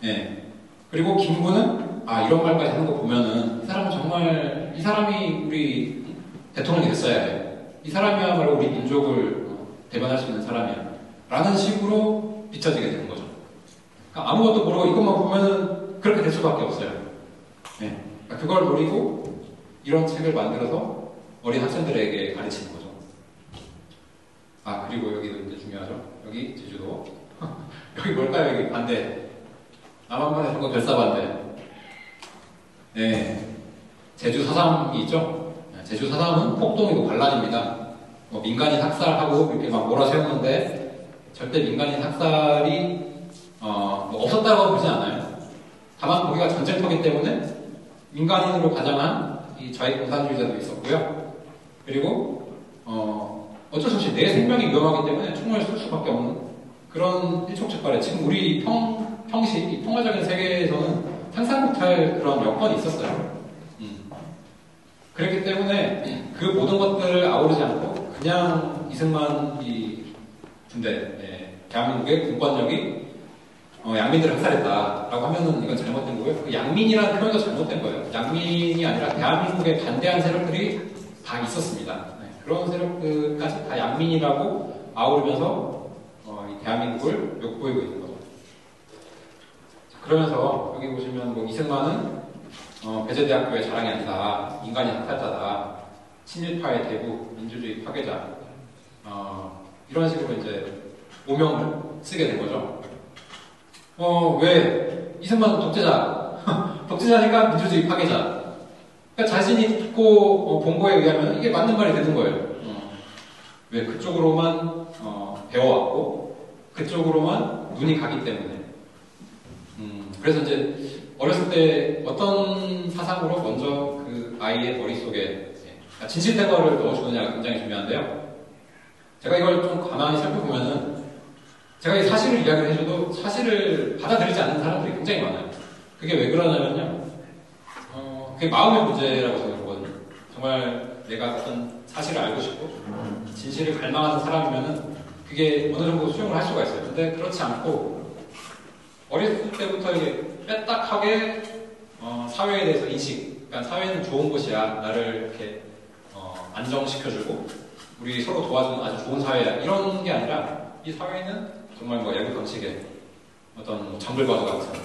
네. 그리고 김구는 이런 말까지 하는 거 보면은 이 사람은 정말 이 사람이 우리 대통령이 됐어야 돼. 이 사람이야말로 우리 민족을 대변할 수 있는 사람이야 라는 식으로 비춰지게 되는 거죠. 그러니까 아무것도 모르고 이것만 보면은 그렇게 될 수밖에 없어요. 네. 그러니까 그걸 노리고 이런 책을 만들어서 어린 학생들에게 가르치는 거죠. 그리고 여기도 이제 중요하죠. 여기 제주도. 여기 뭘까요? 여기 반대. 남한반의 선거 결사반대. 네. 제주 4.3이 있죠? 제주 4.3은 폭동이고 반란입니다. 뭐 민간인 학살하고 이렇게 막 몰아세우는데 절대 민간인 학살이 뭐 없었다고 보진 않아요. 다만 거기가 전쟁터기 때문에 민간인으로 가장한 이 좌익 공산주의자도 있었고요. 그리고 어쩔 수 없이 내 생명이 위험하기 때문에 총을 쏠 수밖에 없는 그런 일촉즉발에 지금 우리 평시 이 평화적인 세계에서는 상상 못할 그런 여건이 있었어요. 그렇기 때문에 그 모든 것들을 아우르지 않고 그냥 이승만 이 군대, 대한민국의 군권력이 양민들을 학살했다라고 하면은 이건 잘못된 거고요. 그 양민이라는 표현도 잘못된 거예요. 양민이 아니라 대한민국에 반대한 세력들이 다 있었습니다. 그런 세력들까지 다 양민이라고 아우르면서 이 대한민국을 욕보이고 있는 거죠. 자, 그러면서 여기 보시면 뭐 이승만은 배제대학교의 자랑이 아니다. 인간이 학살자다. 친일파의 대부, 민주주의 파괴자. 이런 식으로 이제 오명을 쓰게 된 거죠. 왜 이승만 독재자, 독재자니까 민주주의 파괴자. 그러니까 자신이 듣고 본 거에 의하면 이게 맞는 말이 되는 거예요. 왜 그쪽으로만 배워왔고 그쪽으로만 눈이 가기 때문에. 그래서 이제 어렸을 때 어떤 사상으로 먼저 그 아이의 머릿속에 진실대거를 넣어주느냐가 굉장히 중요한데요. 제가 이걸 좀 가만히 살펴보면은 제가 이 사실을 이야기를 해줘도 사실을 받아들이지 않는 사람들이 굉장히 많아요. 그게 왜 그러냐면요. 그게 마음의 문제라고 저는 보거든요. 정말 내가 어떤 사실을 알고 싶고 진실을 갈망하는 사람이면은 그게 어느 정도 수용을 할 수가 있어요. 근데 그렇지 않고 어렸을 때부터 이게 빼딱하게 사회에 대해서 인식, 그러니까 사회는 좋은 곳이야, 나를 이렇게 안정시켜주고 우리 서로 도와주는 아주 좋은 사회야, 이런 게 아니라 이 사회는 정말 뭐 야구 방식의 어떤 정글바도 같은,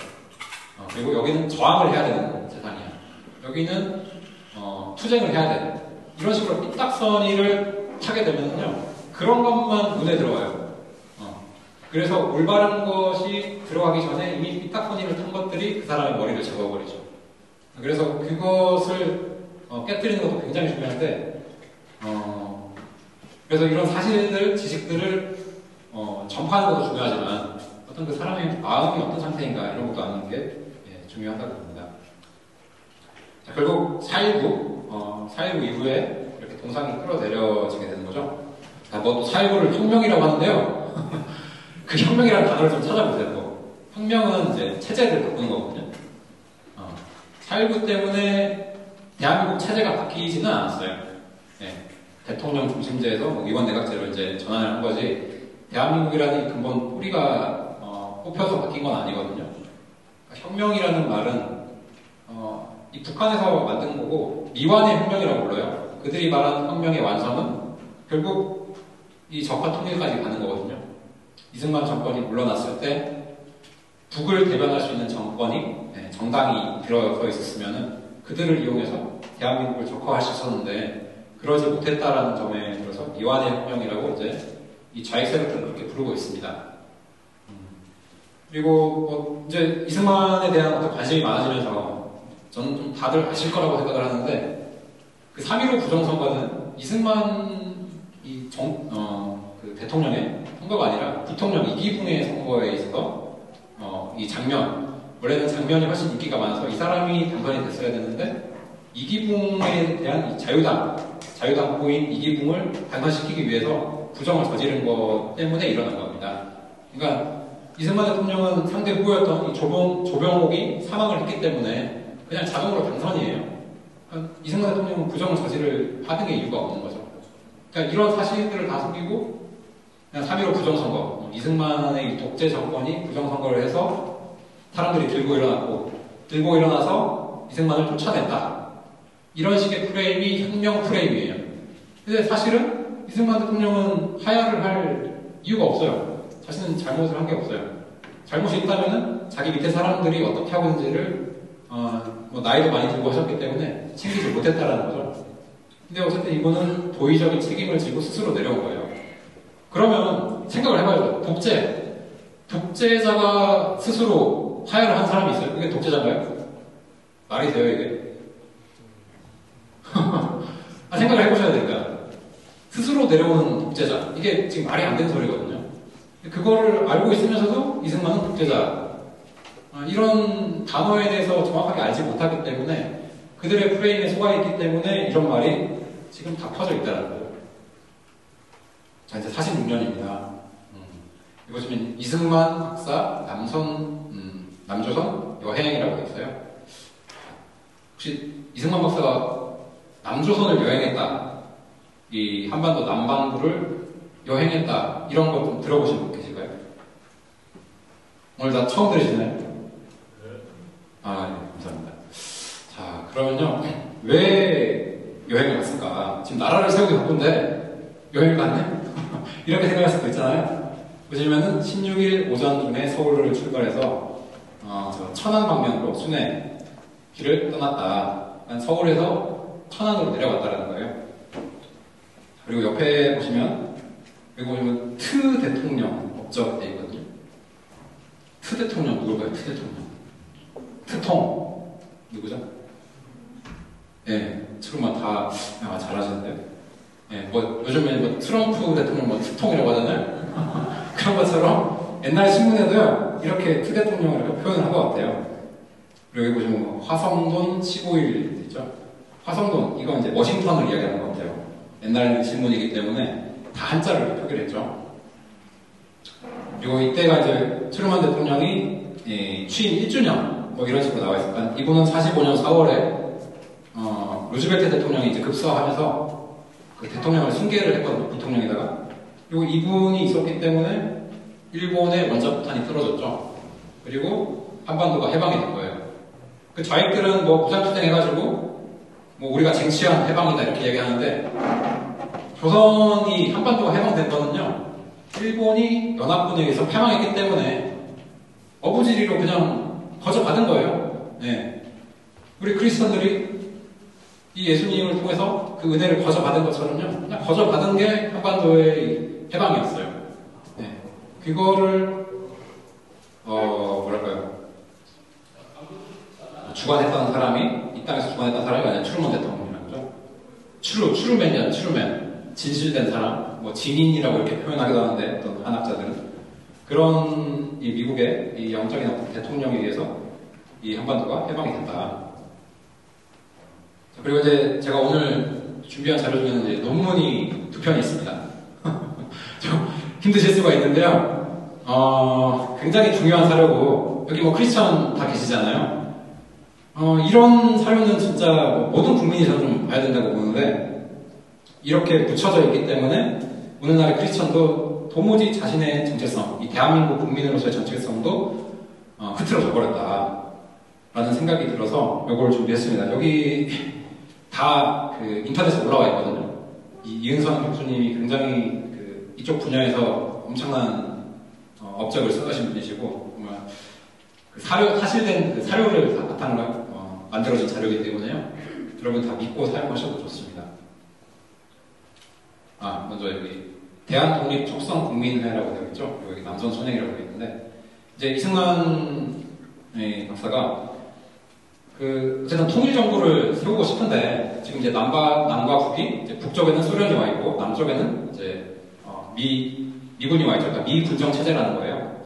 그리고 여기는 저항을 해야 되는 세상이야, 여기는 투쟁을 해야 되는, 이런 식으로 삐딱선이를 타게 되면요 그런 것만 눈에 들어와요. 그래서 올바른 것이 들어가기 전에 이미 삐딱선이를 탄 것들이 그 사람의 머리를 잡아버리죠. 그래서 그것을 깨뜨리는 것도 굉장히 중요한데, 그래서 이런 사실들, 지식들을 전파하는 것도 중요하지만 어떤 그 사람의 마음이 어떤 상태인가 이런 것도 아는 게 중요하다고 봅니다. 자, 결국 4.19 이후에 이렇게 동상이 끌어내려지게 되는 거죠. 뭐 또 4.19를 혁명이라고 하는데요. 그 혁명이라는 단어를 좀 찾아보세요. 혁명은 이제 체제를 바꾸는 거거든요. 4.19 때문에 대한민국 체제가 바뀌지는 않았어요. 대통령 중심제에서 의원 내각제로 이제 전환을 한 거지, 대한민국이라는 이 근본 뿌리가 뽑혀서 바뀐 건 아니거든요. 그러니까 혁명이라는 말은 이 북한에서 만든 거고 미완의 혁명이라고 불러요. 그들이 말하는 혁명의 완성은 결국 이 적화 통일까지 가는 거거든요. 이승만 정권이 물러났을 때 북을 대변할 수 있는 정권이, 정당이 들어서 있었으면은 그들을 이용해서 대한민국을 적화할 수 있었는데 그러지 못했다라는 점에 들어서 미완의 혁명이라고 이제 이 좌익 세력들은 그렇게 부르고 있습니다. 그리고 이제 이승만에 대한 어떤 관심이 많아지면서 저는 좀 다들 아실 거라고 생각을 하는데, 그 3.15 부정선거는 이승만 그 대통령의 선거가 아니라 부통령 이기붕의 선거에 있어서 이 장면, 원래는 장면이 훨씬 인기가 많아서 이 사람이 당선이 됐어야 되는데 이기붕에 대한 이 자유당포인 이기붕을 당선시키기 위해서 부정을 저지른 것 때문에 일어난 겁니다. 그러니까 이승만 대통령은 상대 후보였던 이 조병옥이 사망을 했기 때문에 그냥 자동으로 당선이에요. 그러니까 이승만 대통령은 부정을 저지를 하등의 이유가 없는 거죠. 그러니까 이런 사실들을 다 숨기고 그냥 3.15 부정선거, 이승만의 이 독재 정권이 부정선거를 해서 사람들이 들고 일어나서 이승만을 쫓아냈다, 이런 식의 프레임이 혁명 프레임이에요. 근데 사실은 이승만 대통령은 하야를 할 이유가 없어요. 자신은 잘못을 한 게 없어요. 잘못이 있다면은 자기 밑에 사람들이 어떻게 하고 있는지를 뭐 나이도 많이 들고 하셨기 때문에 챙기지 못했다라는 거죠. 근데 어쨌든 이거는 도의적인 책임을 지고 스스로 내려온 거예요. 그러면 생각을 해봐야죠. 독재자가 스스로 하야를 한 사람이 있어요? 그게 독재자인가요? 말이 돼요, 이게? 생각을 해보셔야 됩니다. 스스로 내려오는 독재자, 이게 지금 말이 안 되는 소리거든요. 그거를 알고 있으면서도 이승만은 독재자, 이런 단어에 대해서 정확하게 알지 못하기 때문에 그들의 프레임에 속아 있기 때문에 이런 말이 지금 다 퍼져 있다는 거예요. 자, 이제 46년입니다. 이거 지금 이승만 박사 남조선 여행이라고 되어 있어요. 혹시 이승만 박사가 남조선을 여행했다, 이 한반도 남반구를 여행했다, 이런 거 좀 들어보신 분 계실까요? 오늘 다 처음 들으시나요? 네, 감사합니다. 자, 그러면요, 왜 여행을 갔을까? 지금 나라를 세우기 바쁜데 여행을 갔네? 이렇게 생각할 수도 있잖아요. 보시면은 16일 오전쯤에 서울을 출발해서 천안 방면으로 순회 길을 떠났다. 서울에서 천안으로 내려갔다라는 거예요. 그리고 옆에 보시면 트 대통령 업적 돼 있거든요. 트 대통령 누굴까요? 트 대통령. 트통. 누구죠? 예, 트루먼 다 잘하시는데요. 예, 뭐 요즘에 뭐 트럼프 대통령 뭐 트통이라고 하잖아요. 그런 것처럼 옛날 신문에도요 이렇게 트 대통령을 이렇게 표현을 한 것 같아요. 그리고 여기 보시면 뭐 화성돈 15일 있죠. 화성돈 이건 이제 워싱턴을 이야기하는 것 같아요. 옛날 신문이기 때문에 다 한자를 표기를 했죠. 그리고 이때가 이제 트루먼 대통령이 취임 1주년 뭐 이런 식으로 나와 있으니까 이분은 45년 4월에 루즈벨트 대통령이 이제 급사하면서 그 대통령을 승계를 했거든요. 부통령에다가. 그리고 이분이 있었기 때문에 일본의 원자폭탄이 떨어졌죠. 그리고 한반도가 해방이 된 거예요. 그 좌익들은 뭐 무장투쟁해가지고 뭐 우리가 쟁취한 해방이다 이렇게 얘기하는데 조선이 한반도가 해방된 거는요 일본이 연합군에 의해서 패망했기 때문에 어부지리로 그냥 거저 받은 거예요. 네. 우리 크리스천들이 이 예수님을 통해서 그 은혜를 거저 받은 것처럼요 그냥 거저 받은 게 한반도의 해방이었어요. 네. 그거를 뭐랄까요 주관했던 사람이 이 땅에서 주관했던 사람이 아니라 트루먼 대통령이라는 거죠. 추루맨이야 추루맨. 진실된 사람, 뭐 진인이라고 이렇게 표현하기도 하는데 어떤 한학자들은 그런 이 미국의 이 영적인 어떤 대통령에 의해서 이 한반도가 해방이 됐다. 그리고 이제 제가 오늘 준비한 자료 중에는 이제 논문이 2편이 있습니다. 좀 힘드실 수가 있는데요. 굉장히 중요한 사료고 여기 뭐 크리스천 다 계시잖아요. 이런 사료는 진짜 모든 국민이 저는 좀 봐야 된다고 보는데 이렇게 붙여져 있기 때문에 오늘날의 크리스천도 도무지 자신의 정체성, 이 대한민국 국민으로서의 정체성도 흐트러져 버렸다 라는 생각이 들어서 이걸 준비했습니다. 여기 다 그 인터넷에 올라와 있거든요. 이은선 교수님이 굉장히 그 이쪽 분야에서 엄청난 업적을 써가신 분이시고 정말 그 사실된 그 사료를 다 바탕으로 만들어진 자료이기 때문에요. 여러분 다 믿고 사용하셔도 좋습니다. 먼저 여기 대한독립촉성국민회라고 되어 있죠. 여기 남선 선행이라고 되어 있는데 이제 이승만 박사가 어쨌든 통일정부를 세우고 싶은데 지금 이제 남과 북이 이제 북쪽에는 소련이 와 있고 남쪽에는 이제 미군이 와 있죠. 그러니까 미군정 체제라는 거예요.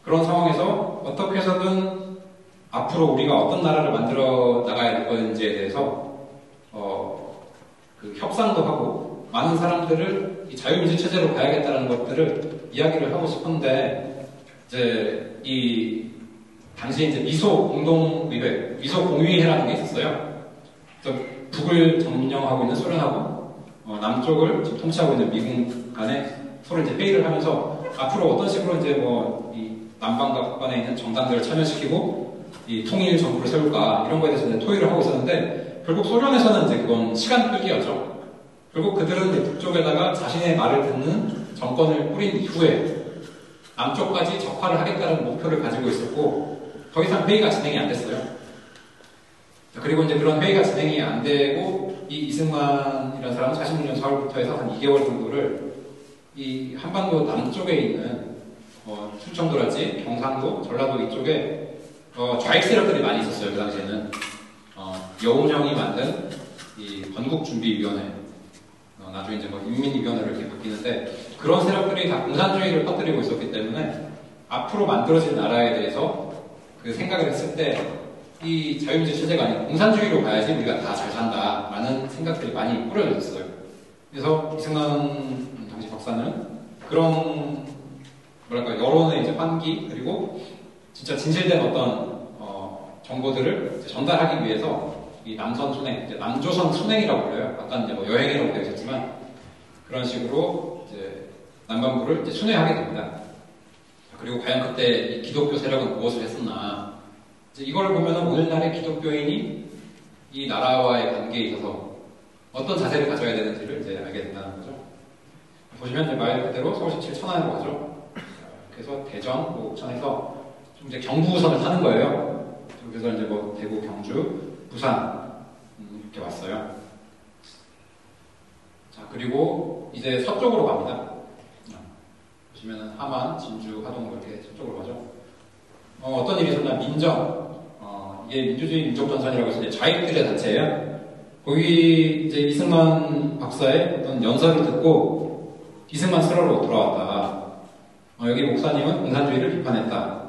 그런 상황에서 어떻게 해서든 앞으로 우리가 어떤 나라를 만들어 나가야 될 건지에 대해서 그 협상도 하고 많은 사람들을 이 자유민주 체제로 가야겠다는 것들을 이야기를 하고 싶은데 이제 당시에 이제 미소 공동의회, 미소 공의회라는 게 있었어요. 그래서 북을 점령하고 있는 소련하고 남쪽을 지금 통치하고 있는 미국 간에 서로 이제 회의를 하면서 앞으로 어떤 식으로 이제 이 남반과 북반에 있는 정당들을 참여시키고 이 통일 정부를 세울까 이런 거에 대해서 이제 토의를 하고 있었는데 결국 소련에서는 이제 그건 시간 끌기였죠. 결국 그들은 이제 북쪽에다가 자신의 말을 듣는 정권을 꾸린 이후에 남쪽까지 적화를 하겠다는 목표를 가지고 있었고 더 이상 회의가 진행이 안 됐어요. 그리고 이제 그런 회의가 진행이 안 되고 이 이승만이라는 사람은 46년 4월부터 해서 한 2개월 정도를 이 한반도 남쪽에 있는 충청도랄지 경상도, 전라도 이쪽에 좌익 세력들이 많이 있었어요. 그 당시에는 여운형이 만든 이 건국준비위원회 나중에 이제 인민위원회로 이렇게 바뀌는데 그런 세력들이 다 공산주의를 퍼뜨리고 있었기 때문에 앞으로 만들어진 나라에 대해서 그 생각을 했을 때 이 자유민주 체제가 아니라 공산주의로 가야지 우리가 다 잘 산다라는 생각들이 많이 뿌려졌어요. 그래서 이승만 당시 박사는 그런 뭐랄까 여론의 이제 환기 그리고 진짜 진실된 어떤 정보들을 전달하기 위해서 이 남선 순행, 이제 남조선 순행이라고 불려요. 아까 이제 여행이라고 되어 있었지만 그런 식으로 이제 남반구를 이제 순회하게 됩니다. 그리고 과연 그때 이 기독교 세력은 무엇을 했었나? 이걸 보면은 오늘날의 기독교인이 이 나라와의 관계에 있어서 어떤 자세를 가져야 되는지를 이제 알게 된다는 거죠. 보시면 이제 말 그대로 서울시 7천안으로 가죠. 그래서 대전, 옥천에서 좀 이제 경부선을 타는 거예요. 그래서 이제 대구, 경주, 부산 이렇게 왔어요. 자 그리고 이제 서쪽으로 갑니다. 보시면은 함안, 진주, 하동 이렇게 서쪽으로 가죠. 어떤 일이 있었나 민정, 이게 민주주의 민족전선이라고 해서 이제 좌익들의 단체예요. 거기 이제 이승만 박사의 어떤 연설을 듣고 이승만 슬러로 돌아왔다. 여기 목사님은 공산주의를 비판했다.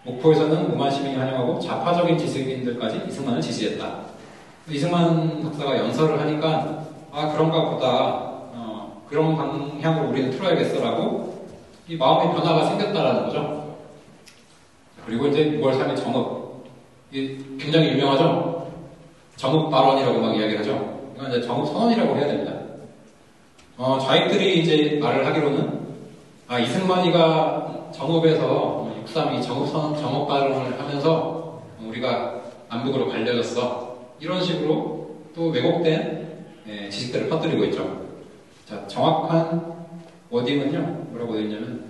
목포에서는 오만 시민이 환영하고 좌파적인 지식인들까지 이승만을 지지했다. 이승만 박사가 연설을 하니까 그런가 보다 그런 방향으로 우리는 틀어야겠어라고 이 마음의 변화가 생겼다라는 거죠. 그리고 이제 6월 3일 정읍, 굉장히 유명하죠. 정읍 발언이라고 막 이야기를 하죠. 이건 이제 정읍 선언이라고 해야 됩니다. 좌익들이 이제 말을 하기로는 이승만이가 정읍에서 6.32 정읍 발언을 하면서 우리가 남북으로 갈려졌어. 이런 식으로 또 왜곡된 지식들을 퍼뜨리고 있죠. 자, 정확한 워딩은요, 뭐라고 되어 있냐면,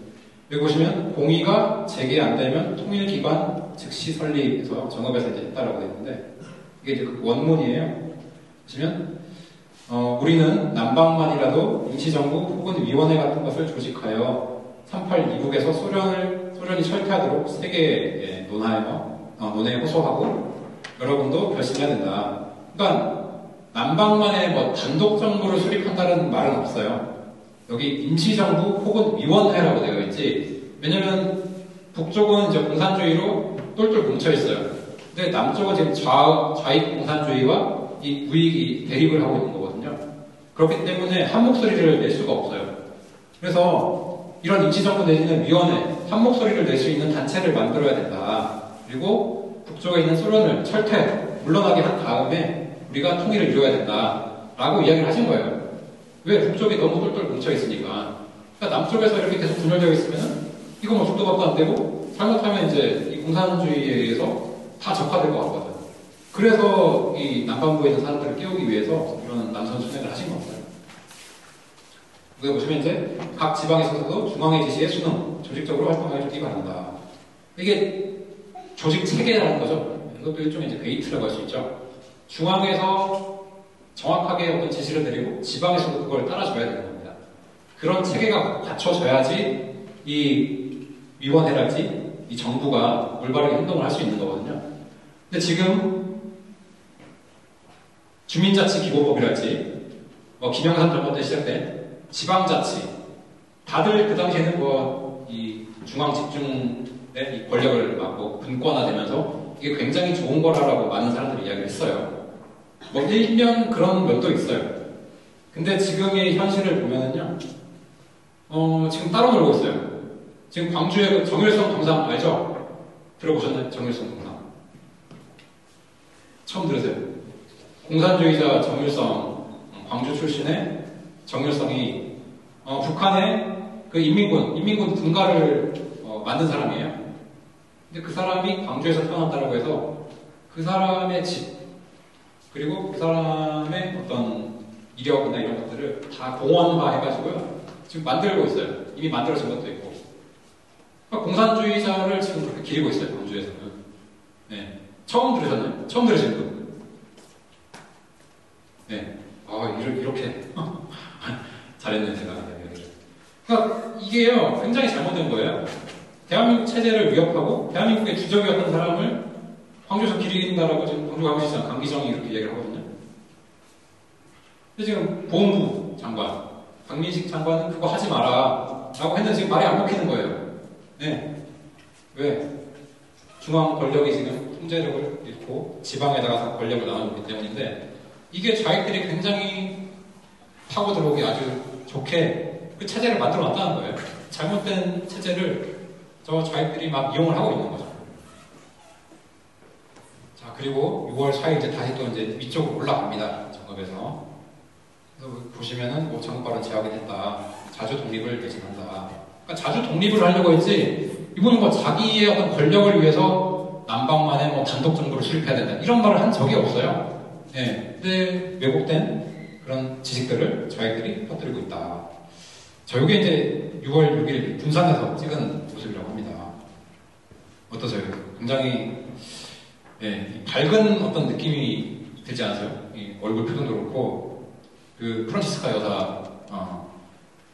여기 보시면, 공의가 재개 안 되면 통일기관 즉시 설립해서 정읍에서 이제 했다라고 되어 있는데, 이게 이제 그 원문이에요. 보시면, 우리는 남방만이라도 임시정부 혹은 위원회 같은 것을 조직하여 38 이국에서 소련이 철퇴하도록 세계에 논의에 호소하고, 여러분도 결심해야 된다. 그러니까, 남방만의 단독 정부를 수립한다는 말은 없어요. 여기 임시정부 혹은 위원회라고 되어 있지. 왜냐면 북쪽은 이제 공산주의로 똘똘 뭉쳐 있어요. 근데 남쪽은 지금 좌익 공산주의와 이 우익이 대립을 하고 있는 거거든요. 그렇기 때문에 한 목소리를 낼 수가 없어요. 그래서 이런 임시정부 내지는 위원회, 한 목소리를 낼 수 있는 단체를 만들어야 된다. 그리고 북쪽에 있는 소련을 물러나게 한 다음에 우리가 통일을 이루어야 된다라고 이야기를 하신 거예요. 왜? 북쪽이 너무 똘똘 뭉쳐있으니까. 그러니까 남쪽에서 이렇게 계속 분열되어 있으면 이거 뭐 죽도 밥도 안 되고 잘못하면 이제 이 공산주의에 의해서 다 적화될 것 같거든. 그래서 이 남반부에 있는 사람들을 깨우기 위해서 이런 남선 순회를 하신 겁니다. 여기 보시면 이제 각 지방에서도 중앙의 지시에 순응, 조직적으로 활동해 주기 바란다. 이게 조직 체계라는 거죠. 이것도 일종의 이제 베이트라고 할 수 있죠. 중앙에서 정확하게 어떤 지시를 내리고 지방에서도 그걸 따라줘야 되는 겁니다. 그런 체계가 갖춰져야지 이 위원회랄지 이 정부가 올바르게 행동을 할 수 있는 거거든요. 근데 지금 주민자치기본법이랄지 김영삼 정부 때 시작된 지방자치 다들 그 당시에는 이 중앙 집중의 이 권력을 분권화되면서 이게 굉장히 좋은 거라고 많은 사람들이 이야기를 했어요. 일면 그런 면도 있어요. 근데 지금의 현실을 보면은요, 지금 따로 놀고 있어요. 지금 광주에 그 정일성 동상 알죠? 들어보셨나요? 정일성 동상. 처음 들으세요? 공산주의자 정일성, 광주 출신의 정일성이, 북한의 그 인민군 군가를 만든 사람이에요. 근데 그 사람이 광주에서 태어났다고 해서 그 사람의 집, 그리고 그 사람의 어떤 이력이나 이런 것들을 다 공원화 해가지고요. 지금 만들고 있어요. 이미 만들어진 것도 있고. 그러니까 공산주의자를 지금 그렇게 기리고 있어요. 광주에서는. 네. 처음 들으셨나요? 처음 들으신 분? 네. 이렇게. 잘했네, 제가. 그러니까 이게요, 굉장히 잘못된 거예요. 대한민국 체제를 위협하고 대한민국의 주적이었던 사람을 광주에서 기린다라고 지금 광주광주시장 강기정이 이렇게 얘기를 하거든요. 근데 지금 보훈부 장관, 박민식 장관은 그거 하지 마라 라고 했는데 지금 말이 안 먹히는 거예요. 네. 왜? 중앙 권력이 지금 통제력을 잃고 지방에다가 권력을 나눠줬기 때문인데 이게 좌익들이 굉장히 파고 들어오기 아주 좋게 그 체제를 만들어 놨다는 거예요. 잘못된 체제를 저 좌익들이 막 이용을 하고 있는 거죠. 자, 그리고 6월 4일 이제 다시 또 이제 위쪽으로 올라갑니다. 정읍에서. 그래서 보시면은 정읍발언 제하게 됐다. 자주 독립을 대신한다. 그러니까 자주 독립을 하려고 했지, 이분은 자기의 어떤 권력을 위해서 남방만의 단독 정부를 수립해야 된다. 이런 말을 한 적이 없어요. 네. 근데 왜곡된 그런 지식들을 좌익들이 퍼뜨리고 있다. 자, 이게 이제 6월 6일 분산에서 찍은 모습이라고 합니다. 어떠세요? 굉장히 밝은 어떤 느낌이 들지 않으세요? 이 얼굴 표정도 그렇고 그 프란치스카 여사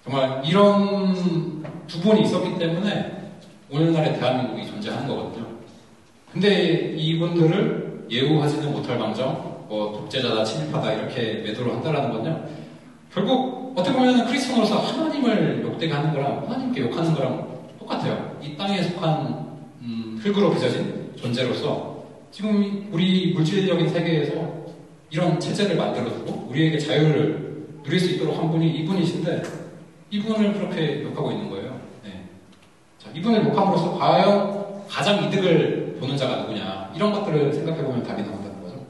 정말 이런 두 분이 있었기 때문에 오늘날의 대한민국이 존재하는 거거든요. 근데 이분들을 예우하지는 못할 망정, 뭐 독재자다, 친일파다 이렇게 매도를 한다라는 건요. 결국 어떻게 보면 크리스천으로서 하나님을 욕되게 하는 거랑 하나님께 욕하는 거랑 똑같아요. 이 땅에 속한 흙으로 빚어진 존재로서 지금 우리 물질적인 세계에서 이런 체제를 만들어주고 우리에게 자유를 누릴 수 있도록 한 분이 이분이신데 이분을 그렇게 욕하고 있는 거예요. 네. 자, 이분을 욕함으로써 과연 가장 이득을 보는 자가 누구냐 이런 것들을 생각해보면 답이 나온다는 거죠.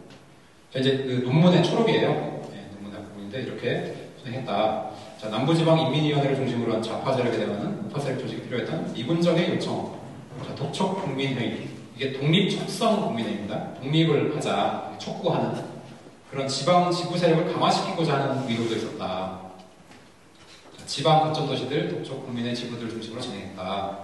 자, 이제 그 논문의 초록이에요. 네, 논문의 부분인데 이렇게 진행했다. 자, 남부지방 인민위원회를 중심으로 한 좌파 세력에 대한 우파 세력 조직이 필요했던 미군정의 요청. 자, 독촉 국민회의. 이게 독립 촉성 국민회의입니다. 독립을 하자, 촉구하는 그런 지방 지구 세력을 강화시키고자 하는 의도도 있었다. 자, 지방 거점 도시들 독촉 국민의 지구들 중심으로 진행했다.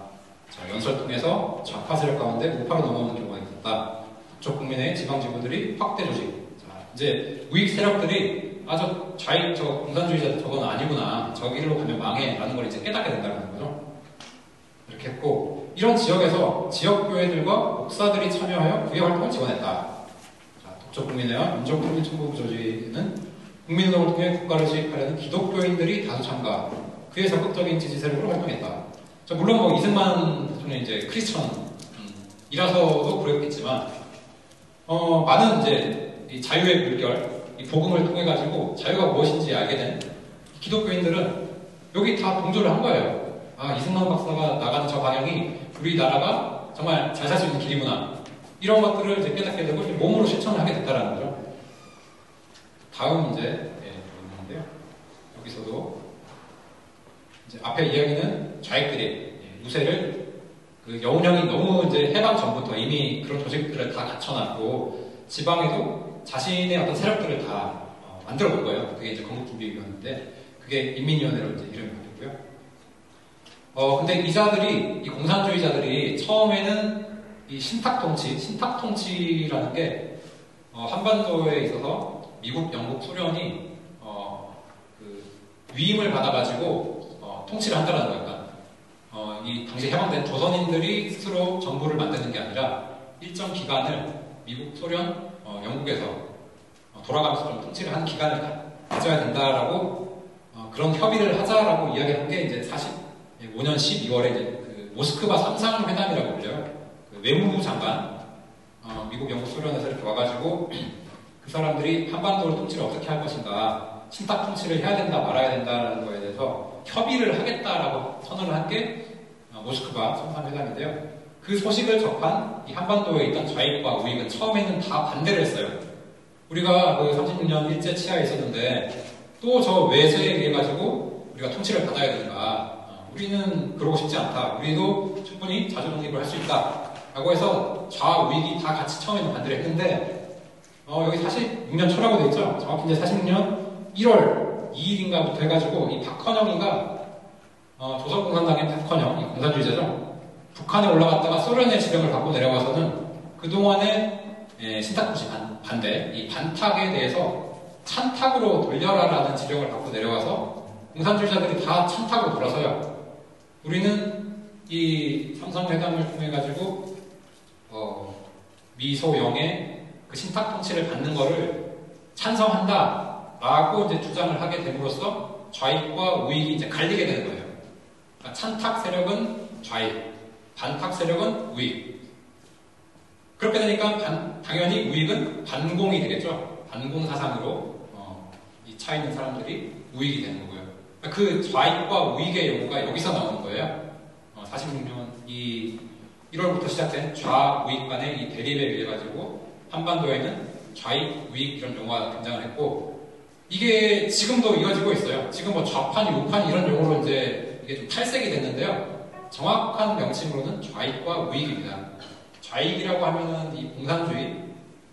자, 연설 통해서 좌파 세력 가운데 우파로 넘어오는 경우가 있었다. 독촉 국민의 지방 지구들이 확대 조직. 자, 이제 우익 세력들이 저 공산주의자 저건 아니구나. 저 길로 가면 망해. 라는 걸 이제 깨닫게 된다는 거죠. 이렇게 했고, 이런 지역에서 지역교회들과 목사들이 참여하여 구애 활동을 지원했다. 자, 독촉 국민회와 민족국민청구부 조직은 국민운동을 통해 국가를 지휘하려는 기독교인들이 다수 참가, 그의 적극적인 지지 세력으로 활동했다. 자, 물론 뭐 이승만 대통령이 이제 크리스천이라서도 그랬겠지만, 많은 이제 이 자유의 물결, 이 복음을 통해 가지고 자유가 무엇인지 알게 된 기독교인들은 여기 다 동조를 한 거예요. 아, 이승만 박사가 나가는 저 방향이 우리나라가 정말 잘 살 수 있는 길이구나. 이런 것들을 이제 깨닫게 되고 몸으로 실천을 하게 됐다라는 거죠. 다음 이제 부분인데요. 여기서도 이제 앞에 이야기는 좌익들이 우세를 그 여운형이 너무 이제 해방 전부터 이미 그런 조직들을 다 갖춰놨고 지방에도 자신의 어떤 세력들을 다 만들어 놓은 거예요. 그게 이제 건국준비위원회인데 그게 인민위원회로 이제 이름이 바뀌고요. 근데 이 공산주의자들이 처음에는 이 신탁통치라는 게, 한반도에 있어서 미국, 영국, 소련이, 그 위임을 받아가지고, 통치를 한다는 거니까, 이 당시 해방된 조선인들이 스스로 정부를 만드는 게 아니라 일정 기간을 미국, 소련, 영국에서 돌아가면서 좀 통치를 하는 기간을 가져야 된다라고, 그런 협의를 하자라고 이야기한 게 이제 45년 12월에 그 모스크바 삼상회담이라고 불려요. 그 외무부 장관, 미국, 영국, 소련에서 이렇게 와가지고 그 사람들이 한반도를 통치를 어떻게 할 것인가, 신탁 통치를 해야 된다, 말아야 된다라는 거에 대해서 협의를 하겠다라고 선언을 한 게 모스크바 삼상회담인데요. 그 소식을 접한 이 한반도에 있던 좌익과 우익은 처음에는 다 반대를 했어요. 우리가 그 36년 일제 치하에 있었는데 또 저 외세에 의해 가지고 우리가 통치를 받아야 되는가. 우리는 그러고 싶지 않다. 우리도 충분히 자주독립을 할 수 있다. 라고 해서 좌우익이 다 같이 처음에는 반대를 했는데 여기 46년 초라고 되어 있죠. 정확히 이제 46년 1월 2일인가부터 해가지고 이 박헌영이가 조선공산당의 박헌영, 이 공산주의자죠. 북한에 올라갔다가 소련의 지령을 받고 내려와서는 그동안의 신탁통치 반대, 이 반탁에 대해서 찬탁으로 돌려라라는 지령을 받고 내려와서 공산주의자들이 다 찬탁으로 돌아서요. 우리는 이 삼상회담을 통해 가지고 미소영의 그 신탁 통치를 받는 거를 찬성한다라고 이제 주장을 하게 됨으로써 좌익과 우익이 이제 갈리게 되는 거예요. 그러니까 찬탁 세력은 좌익, 반탁 세력은 우익. 그렇게 되니까 당연히 우익은 반공이 되겠죠. 반공 사상으로 이 차 있는 사람들이 우익이 되는 거고요. 그 좌익과 우익의 용어가 여기서 나오는 거예요. 46년 이 1월부터 시작된 좌우익 간의 이 대립에 의해 가지고 한반도에는 좌익, 우익 이런 용어가 등장을 했고 이게 지금도 이어지고 있어요. 지금 뭐 좌판, 우판 이런 용어로 이제 이게 좀 탈색이 됐는데요. 정확한 명칭으로는 좌익과 우익입니다. 좌익이라고 하면은 이 공산주의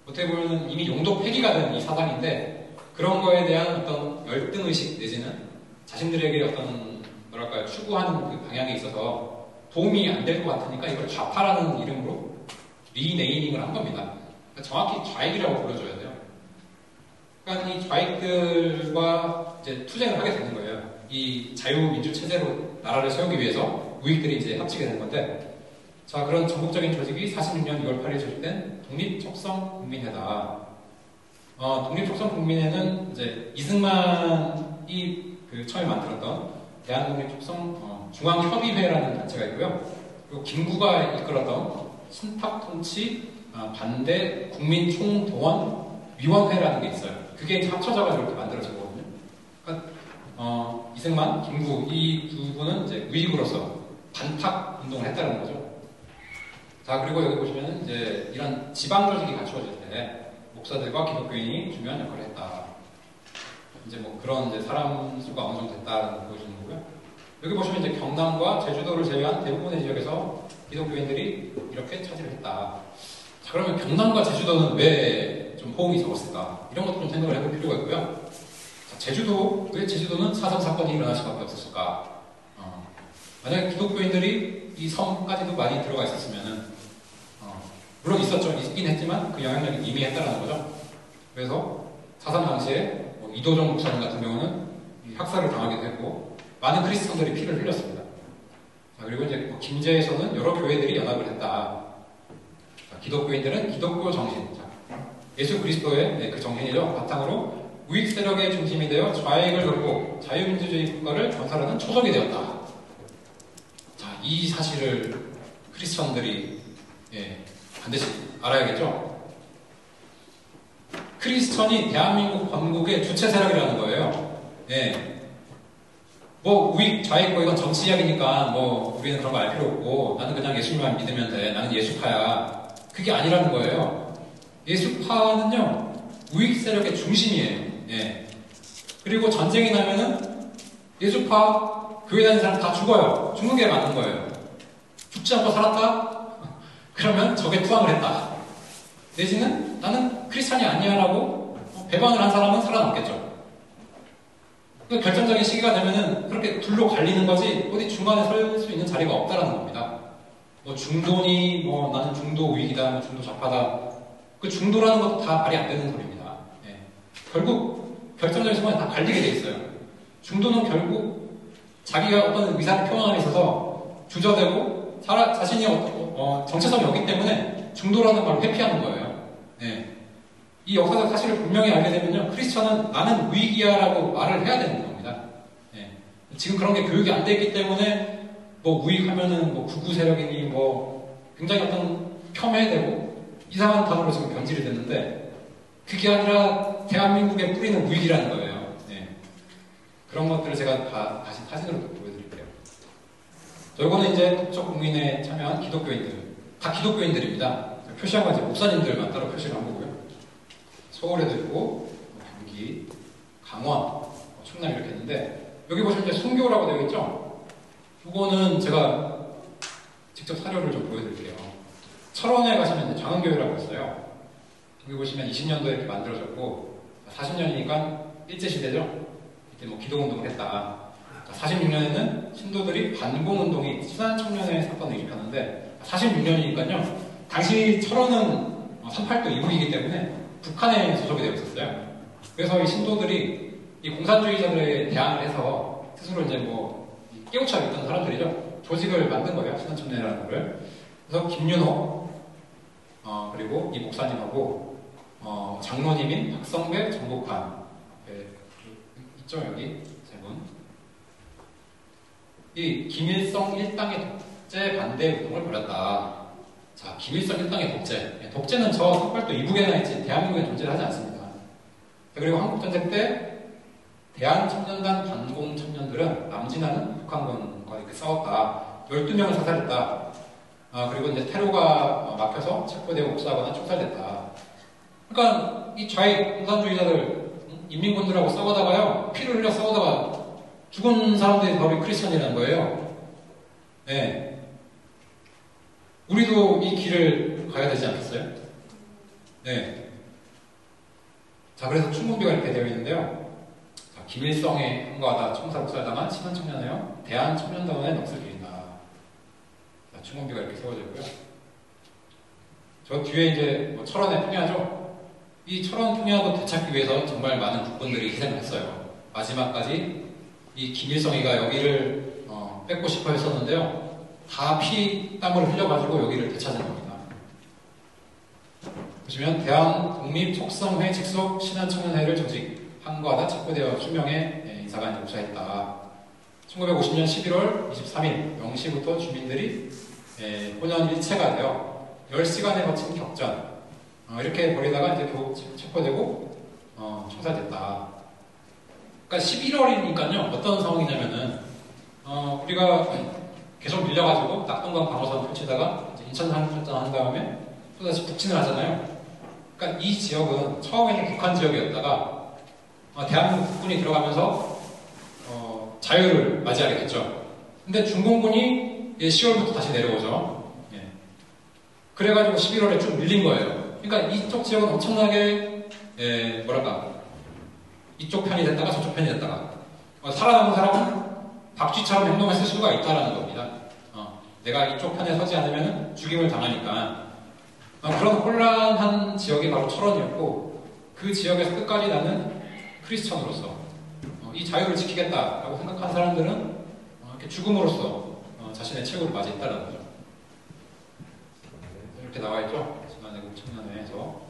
어떻게 보면은 이미 용도 폐기가 된 이 사상인데 그런 거에 대한 어떤 열등의식 내지는 자신들에게 어떤 뭐랄까요 추구하는 그 방향에 있어서 도움이 안 될 것 같으니까 이걸 좌파라는 이름으로 리네이밍을 한 겁니다. 그러니까 정확히 좌익이라고 불러줘야 돼요. 그러니까 이 좌익들과 이제 투쟁을 하게 되는 거예요. 이 자유민주 체제로 나라를 세우기 위해서 우익들이 이제 합치게 되는 건데 자, 그런 전국적인 조직이 46년 2월 8일 조직된 독립촉성국민회다. 독립촉성국민회는 이제 이승만이 그 처음에 만들었던 대한독립촉성 중앙협의회라는 단체가 있고요. 그리고 김구가 이끌었던 신탁통치 반대 국민총동원위원회라는 게 있어요. 그게 이제 합쳐져가지고 이렇게 만들어진 거거든요. 그러니까 이승만, 김구 이 두 분은 이제 우익으로서 반탁 운동을 했다는 거죠. 자, 그리고 여기 보시면은 이제 이런 지방 조직이 갖추어질 때 목사들과 기독교인이 중요한 역할을 했다. 이제 뭐 그런 이제 사람 수가 어느 정도 됐다는 걸 보여주는 거고요. 여기 보시면 이제 경남과 제주도를 제외한 대부분의 지역에서 기독교인들이 이렇게 차지를 했다. 자, 그러면 경남과 제주도는 왜 좀 호응이 적었을까? 이런 것도 좀 생각을 해볼 필요가 있고요. 자, 왜 제주도는 사상 사건이 일어날 수밖에 없었을까? 만약에 기독교인들이 이 섬까지도 많이 들어가 있었으면은 물론 있긴 했지만 그 영향력이 이미 했다는 거죠. 그래서 사상 당시에 이도정 목사님 같은 경우는 학살을 당하기도 했고 많은 크리스천들이 피를 흘렸습니다. 자, 그리고 이제 김제에서는 여러 교회들이 연합을 했다. 자, 기독교인들은 기독교 정신, 예수 그리스도의 그 정신이죠. 바탕으로 우익 세력의 중심이 되어 좌익을 걸고 자유민주주의 국가를 건설하는 초석이 되었다. 자, 이 사실을 크리스천들이 반드시 알아야겠죠. 크리스천이 대한민국 건국의 주체 세력이라는 거예요. 뭐 우익 좌익 이건 정치 이야기니까 뭐 우리는 그런 거 알 필요 없고 나는 그냥 예수님만 믿으면 돼. 나는 예수파야. 그게 아니라는 거예요. 예수파는요 우익 세력의 중심이에요. 그리고 전쟁이 나면은 예수파 교회 다니는 사람 다 죽어요. 죽는 게 맞는 거예요. 죽지 않고 살았다? 그러면 적에 투항을 했다. 내지는 나는 크리스찬이 아니야라고 배반을 한 사람은 살아남겠죠. 그 결정적인 시기가 되면은 그렇게 둘로 갈리는 거지 어디 중간에 설 수 있는 자리가 없다라는 겁니다. 뭐 중도니 뭐 나는 중도 우익이다, 뭐 중도 좌파다. 그 중도라는 것도 다 말이 안 되는 소리입니다. 결국 결정적인 순간에 다 갈리게 돼 있어요. 중도는 결국 자기가 어떤 의사를 표현함에 있어서 주저되고 자신이 정체성이 없기 때문에 중도라는 말로 회피하는 거예요. 이 역사적 사실을 분명히 알게 되면요, 크리스천은 나는 우익이야라고 말을 해야 되는 겁니다. 지금 그런 게 교육이 안 되기 때문에 뭐 우익하면은 뭐 극우 세력이니 뭐 굉장히 어떤 폄훼되고 이상한 단어로 지금 변질이 됐는데 그게 아니라 대한민국의 뿌리는 우익이라는 거예요. 그런 것들을 제가 다시 사진으로 보여드릴게요. 이거는 이제 독촉국민회에 참여한 기독교인들, 다 기독교인들입니다. 표시한 건 이제 목사님들만 따로 표시를 한 거고요. 서울에도 있고, 경기, 강원, 충남 이렇게 있는데, 여기 보시면 이제 순교라고 되어 있죠? 이거는 제가 직접 사료를 좀 보여드릴게요. 철원에 가시면 이제 장흥교회라고 있어요. 여기 보시면 20년도에 이렇게 만들어졌고, 40년이니까 일제시대죠? 이때 뭐 기독운동을 했다. 46년에는 신도들이 반공운동이 친한청년회 사건을 일으켰는데, 46년이니까요, 당시 철원은 3.8도 이북이기 때문에 북한에 소속이 되어 있었어요. 그래서 이 신도들이 이 공산주의자들에 대항을 해서 스스로 이제 뭐 깨우쳐 있던 사람들이죠. 조직을 만든 거예요. 신한청년회라는 거를. 그래서 김윤호, 그리고 이 목사님하고, 장로님인 박성배, 정복환. 있죠, 여기 세 분. 이 김일성 일당의 독재 반대 운동을 벌였다. 자, 김일성 일당의 독재. 독재는 저 석발도 이북에나 있지 대한민국에 존재를 하지 않습니다. 그리고 한국전쟁 때 대한청년단 반공 청년들은 남진하는 북한군과 이렇게 싸웠다. 12명을 사살했다. 그리고 이제 테러가 막혀서 체포되고 복수하거나 축살됐다. 그러니까 이 좌익 공산주의자들 인민군들하고 싸우다가요, 피를 흘려 싸우다가 죽은 사람들이 바로 크리스천이라는 거예요. 우리도 이 길을 가야 되지 않겠어요? 자, 그래서 충군비가 이렇게 되어 있는데요. 자, 김일성에 항거하다 총살당한 친한청년회요, 대한청년단원의 넋을 기린다. 자, 충군비가 이렇게 세워져 있고요. 저 뒤에 이제 뭐 철원의 평야죠? 이 철원 평야도 되찾기 위해서 정말 많은 국군들이 희생을 했어요. 마지막까지 이 김일성이가 여기를 뺏고 싶어 했었는데요. 다 피땀을 흘려가지고 여기를 되찾은 겁니다. 보시면 대한독립촉성회 직속 신한청년회를 조직한 거하다 첩부되어 수명의 인사가 입사했다. 1950년 11월 23일 0시부터 주민들이 혼연일체가 되어 10시간에 거친 격전 이렇게 벌이다가 이제 겨우 체포되고 총살됐다. 그러니까 11월이니까요 어떤 상황이냐면은 우리가 계속 밀려가지고 낙동강 방어선 펼치다가 이제 인천 상륙작전 한 다음에 또다시 북진을 하잖아요. 그러니까 이 지역은 처음에는 북한 지역이었다가 대한민국 국군이 들어가면서 자유를 맞이하게 됐죠. 근데 중공군이 10월부터 다시 내려오죠. 예. 그래가지고 11월에 쭉 밀린 거예요. 그러니까 이쪽 지역은 엄청나게 이쪽 편이 됐다가 저쪽 편이 됐다가 살아남은 사람은 박쥐처럼 행동했을 수가 있다라는 겁니다. 내가 이쪽 편에 서지 않으면 죽임을 당하니까 그런 혼란한 지역이 바로 철원이었고 그 지역에서 끝까지 나는 크리스천으로서 이 자유를 지키겠다라고 생각한 사람들은 이렇게 죽음으로써 자신의 최후를 맞이했다는 거죠. 이렇게 나와있죠. 지난해국 청년회에서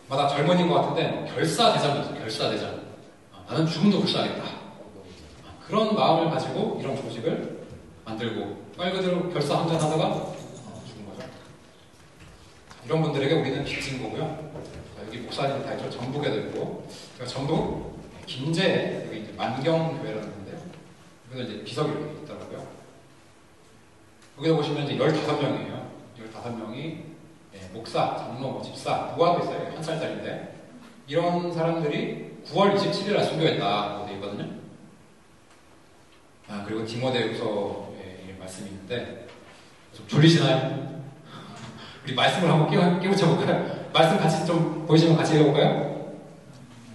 마다 젊은이인 것 같은데 결사대장이었어요. 결사대장. 나는 죽음도 불사하겠다. 그런 마음을 가지고 이런 조직을 만들고 말 그대로 결사항전하다가 죽은 거죠. 이런 분들에게 우리는 빚진 거고요. 여기 목사님 다 있죠. 전북에도 있고 제가 전북 김제 여기 이제 만경교회라는 데인데요. 여기도 이제 비석이 이렇게 있더라고요. 여기서 보시면 이제 15명이에요. 15명이 목사, 장로, 집사, 부하도 있어요. 1살짜리인데 이런 사람들이 9월 27일 날 순교했다고 되어 있거든요. 그리고 디모데후서의 말씀이 있는데 좀 졸리시나요? 우리 말씀을 한번 끼워쳐 볼까요? 말씀 같이 좀 보이시면 같이 읽어볼까요?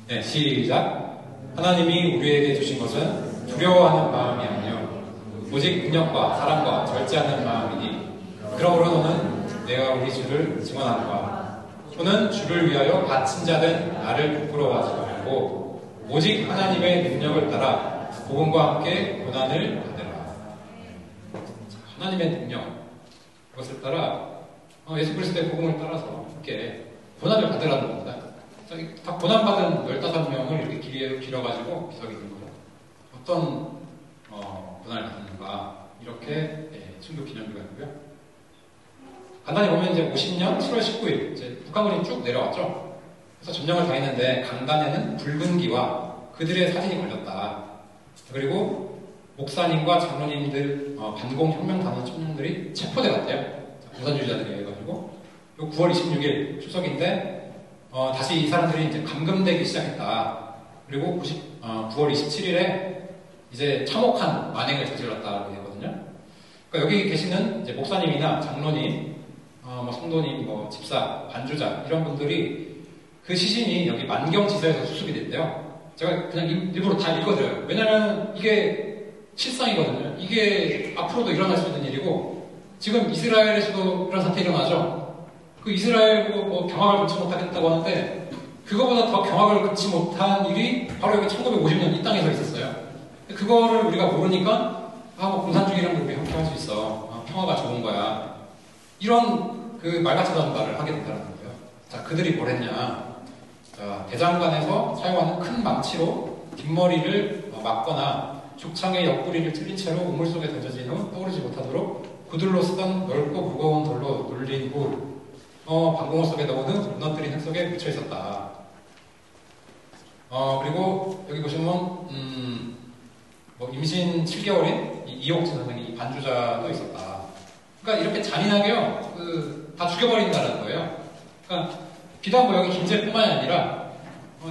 네, 시작. 하나님이 우리에게 주신 것은 두려워하는 마음이 아니요 오직 능력과 사랑과 절제하는 마음이니 그러므로 너는 내가 우리 주를 증언하노라. 또는 주를 위하여 갇힌 자된 나를 부끄러워하지 말고 오직 하나님의 능력을 따라 복음과 함께 고난을 받으라. 하나님의 능력 그것을 따라 예수 그리스도의 복음을 따라서 함께 고난을 받으라는 겁니다. 다 고난받은 15명을 이렇게 길어가지고 비석이 있는 거죠. 어떤 고난을 받는가 이렇게 순교 기념비가 있고요. 간단히 보면 이제 50년 7월 19일 이제 북한군이 쭉 내려왔죠. 그래서 점령을 다 했는데 강단에는 붉은기와 그들의 사진이 걸렸다. 그리고 목사님과 장로님들 반공혁명단원 청년들이 체포돼 갔대요. 공산주의자들이 해가지고 9월 26일 추석인데 다시 이 사람들이 이제 감금되기 시작했다. 그리고 9월 27일에 이제 참혹한 만행을 저질렀다고 되거든요. 그러니까 여기 계시는 이제 목사님이나 장로님, 성도님, 집사, 반주자 이런 분들이 그 시신이 여기 만경지서에서 수습이 됐대요. 제가 그냥 일부러 다 읽어드려요. 왜냐면 이게 실상이거든요. 이게 앞으로도 일어날 수 있는 일이고 지금 이스라엘에서도 이런 사태 일어나죠. 그 이스라엘 보고 경악을 금치 못하겠다고 하는데 그거보다 더 경악을 금치 못한 일이 바로 여기 1950년 이 땅에서 있었어요. 그거를 우리가 모르니까 공산주의랑 우리 함께 할 수 있어. 평화가 좋은 거야. 이런 그 말같지도 말을 하게 된다는 거예요. 자, 그들이 뭘 했냐. 자, 대장간에서 사용하는 큰 망치로 뒷머리를 막거나 죽창의 옆구리를 찔린 채로 우물 속에 던져진 후 떠오르지 못하도록 구들로 쓰던 넓고 무거운 돌로 눌린 후 방공호 속에 넣은 후 무너뜨린 흙 속에 묻혀 있었다. 그리고 여기 보시면 임신 7개월인 이옥진 선생이 반주자도 있었다. 그러니까 이렇게 잔인하게요, 다 죽여버린다는 거예요. 그러니까 비단 여기 김제뿐만이 아니라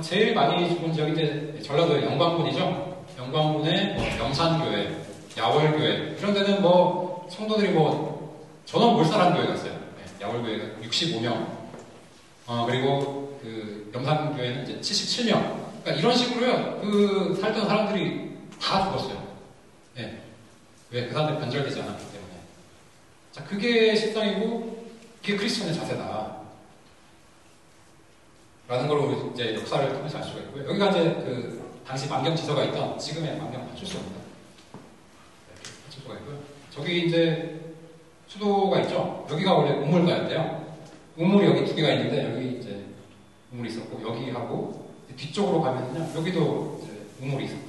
제일 많이 죽은 지역이 이제 전라도의 영광군이죠. 영광군의 영산교회, 야월교회 이런 데는 성도들이 전원 몰살한 교회 갔어요. 야월교회가 65명. 그리고 그 영산교회는 이제 77명. 그러니까 이런 식으로요, 살던 사람들이 다 죽었어요. 네. 왜? 그 사람들이 변절되지 않았기 때문에. 자, 그게 실상이고, 그게 크리스천의 자세다. 라는 걸 이제 역사를 통해서 알 수가 있고요. 여기가 이제 당시 만경지서가 있던 지금의 만경파출소입니다. 이렇게 파출소 수가 있고요. 저기 이제 수도가 있죠. 여기가 원래 우물가였대요. 우물이 여기 두 개가 있는데 여기 이제 우물이 있었고 여기하고 뒤쪽으로 가면요 여기도 이제 우물이 있었고요.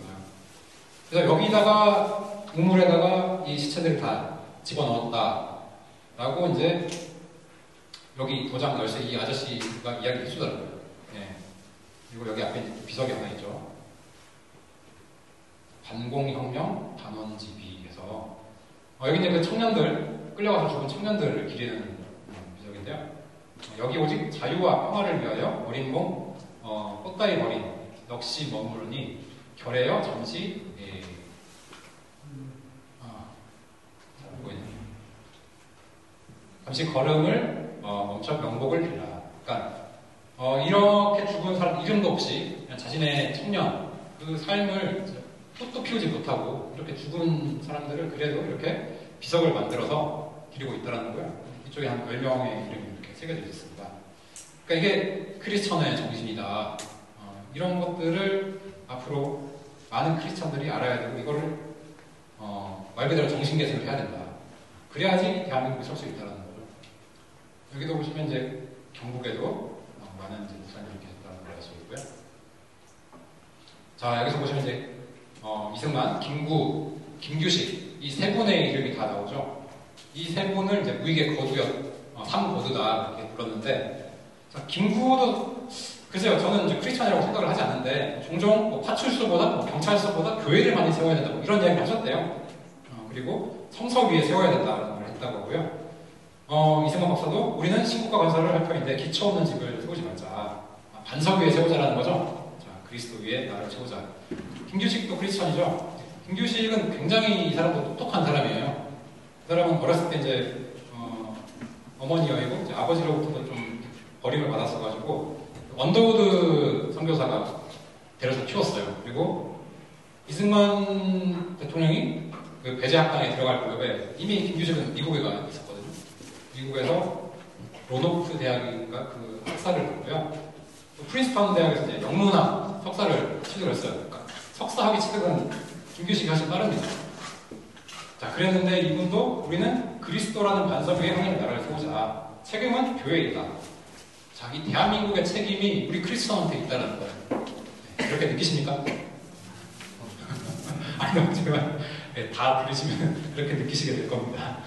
그래서 여기다가 우물에다가 이 시체들을 다 집어넣었다라고 이제 여기 도장 열쇠 이 아저씨가 이야기를 해주더라고요. 예. 그리고 여기 앞에 비석이 하나 있죠. 반공혁명 단원지비에서 여기 이제 그 청년들 끌려가서 죽은 청년들을 기리는 비석인데요. 여기 오직 자유와 평화를 위하여 어린 봉 꽃다리 버린 넋이 머무르니 결해여 잠시 잘 보고 있네요. 잠시 걸음을 멈춰 명복을 빌라. 그러니까 이렇게 죽은 사람 이름도 없이 그냥 자신의 청년 그 삶을 꽃도 피우지 못하고 이렇게 죽은 사람들을 그래도 이렇게 비석을 만들어서 기리고 있다는 거예요. 이쪽에 한 10명의 이름이 이렇게 새겨져 있습니다. 그러니까 이게 크리스천의 정신이다. 이런 것들을 앞으로 많은 크리스천들이 알아야 되고 이거를 말 그대로 정신개선을 해야 된다. 그래야지 대한민국이 설 수 있다는 거죠. 여기도 보시면 이제 경북에도 많은 이제 목사님이 계셨다는 걸 알 수 있고요. 자, 여기서 보시면 이제 이승만, 김구, 김규식 이 세 분의 이름이 다 나오죠. 이 세 분을 이제 무익의 거두였, 삼거두다 이렇게 불렀는데, 자, 김구도 글쎄요, 저는 이제 크리스천이라고 생각을 하지 않는데 종종 뭐 파출소보다 뭐 경찰서보다 교회를 많이 세워야 된다고 이런 이야기를 하셨대요. 그리고 성서 위에 세워야 된다는 걸 했다고 하고요. 이승만 박사도 우리는 신국가 건설을 할 터인데 기초 없는 집을 세우지 말자. 반석 위에 세우자라는 거죠. 자, 그리스도 위에 나를 세우자. 김규식도 크리스천이죠. 김규식은 굉장히 이 사람도 똑똑한 사람이에요. 그 사람은 어렸을 때 이제 어머니 여이고 이제 아버지로부터도 좀 버림을 받았어가지고 언더우드 선교사가 데려서 키웠어요. 그리고 이승만 대통령이 그 배제학당에 들어갈 무렵에 이미 김규식은 미국에 가 있었거든요. 미국에서 로노프 대학인가 그 학사를 했고요. 프린스턴 대학에서 이제 영문학 석사를 취득을 했어요. 그러니까 석사학위 취득은 김규식이 훨씬 빠릅니다. 자, 그랬는데 이분도 우리는 그리스도라는 반석 위에 하나님 나라를 세우자. 책임은 교회에 있다. 자, 이 대한민국의 책임이 우리 크리스천한테 있다는 거예요. 네, 이렇게 느끼십니까? 아니요, 제가 다 들으시면 그렇게 느끼시게 될 겁니다.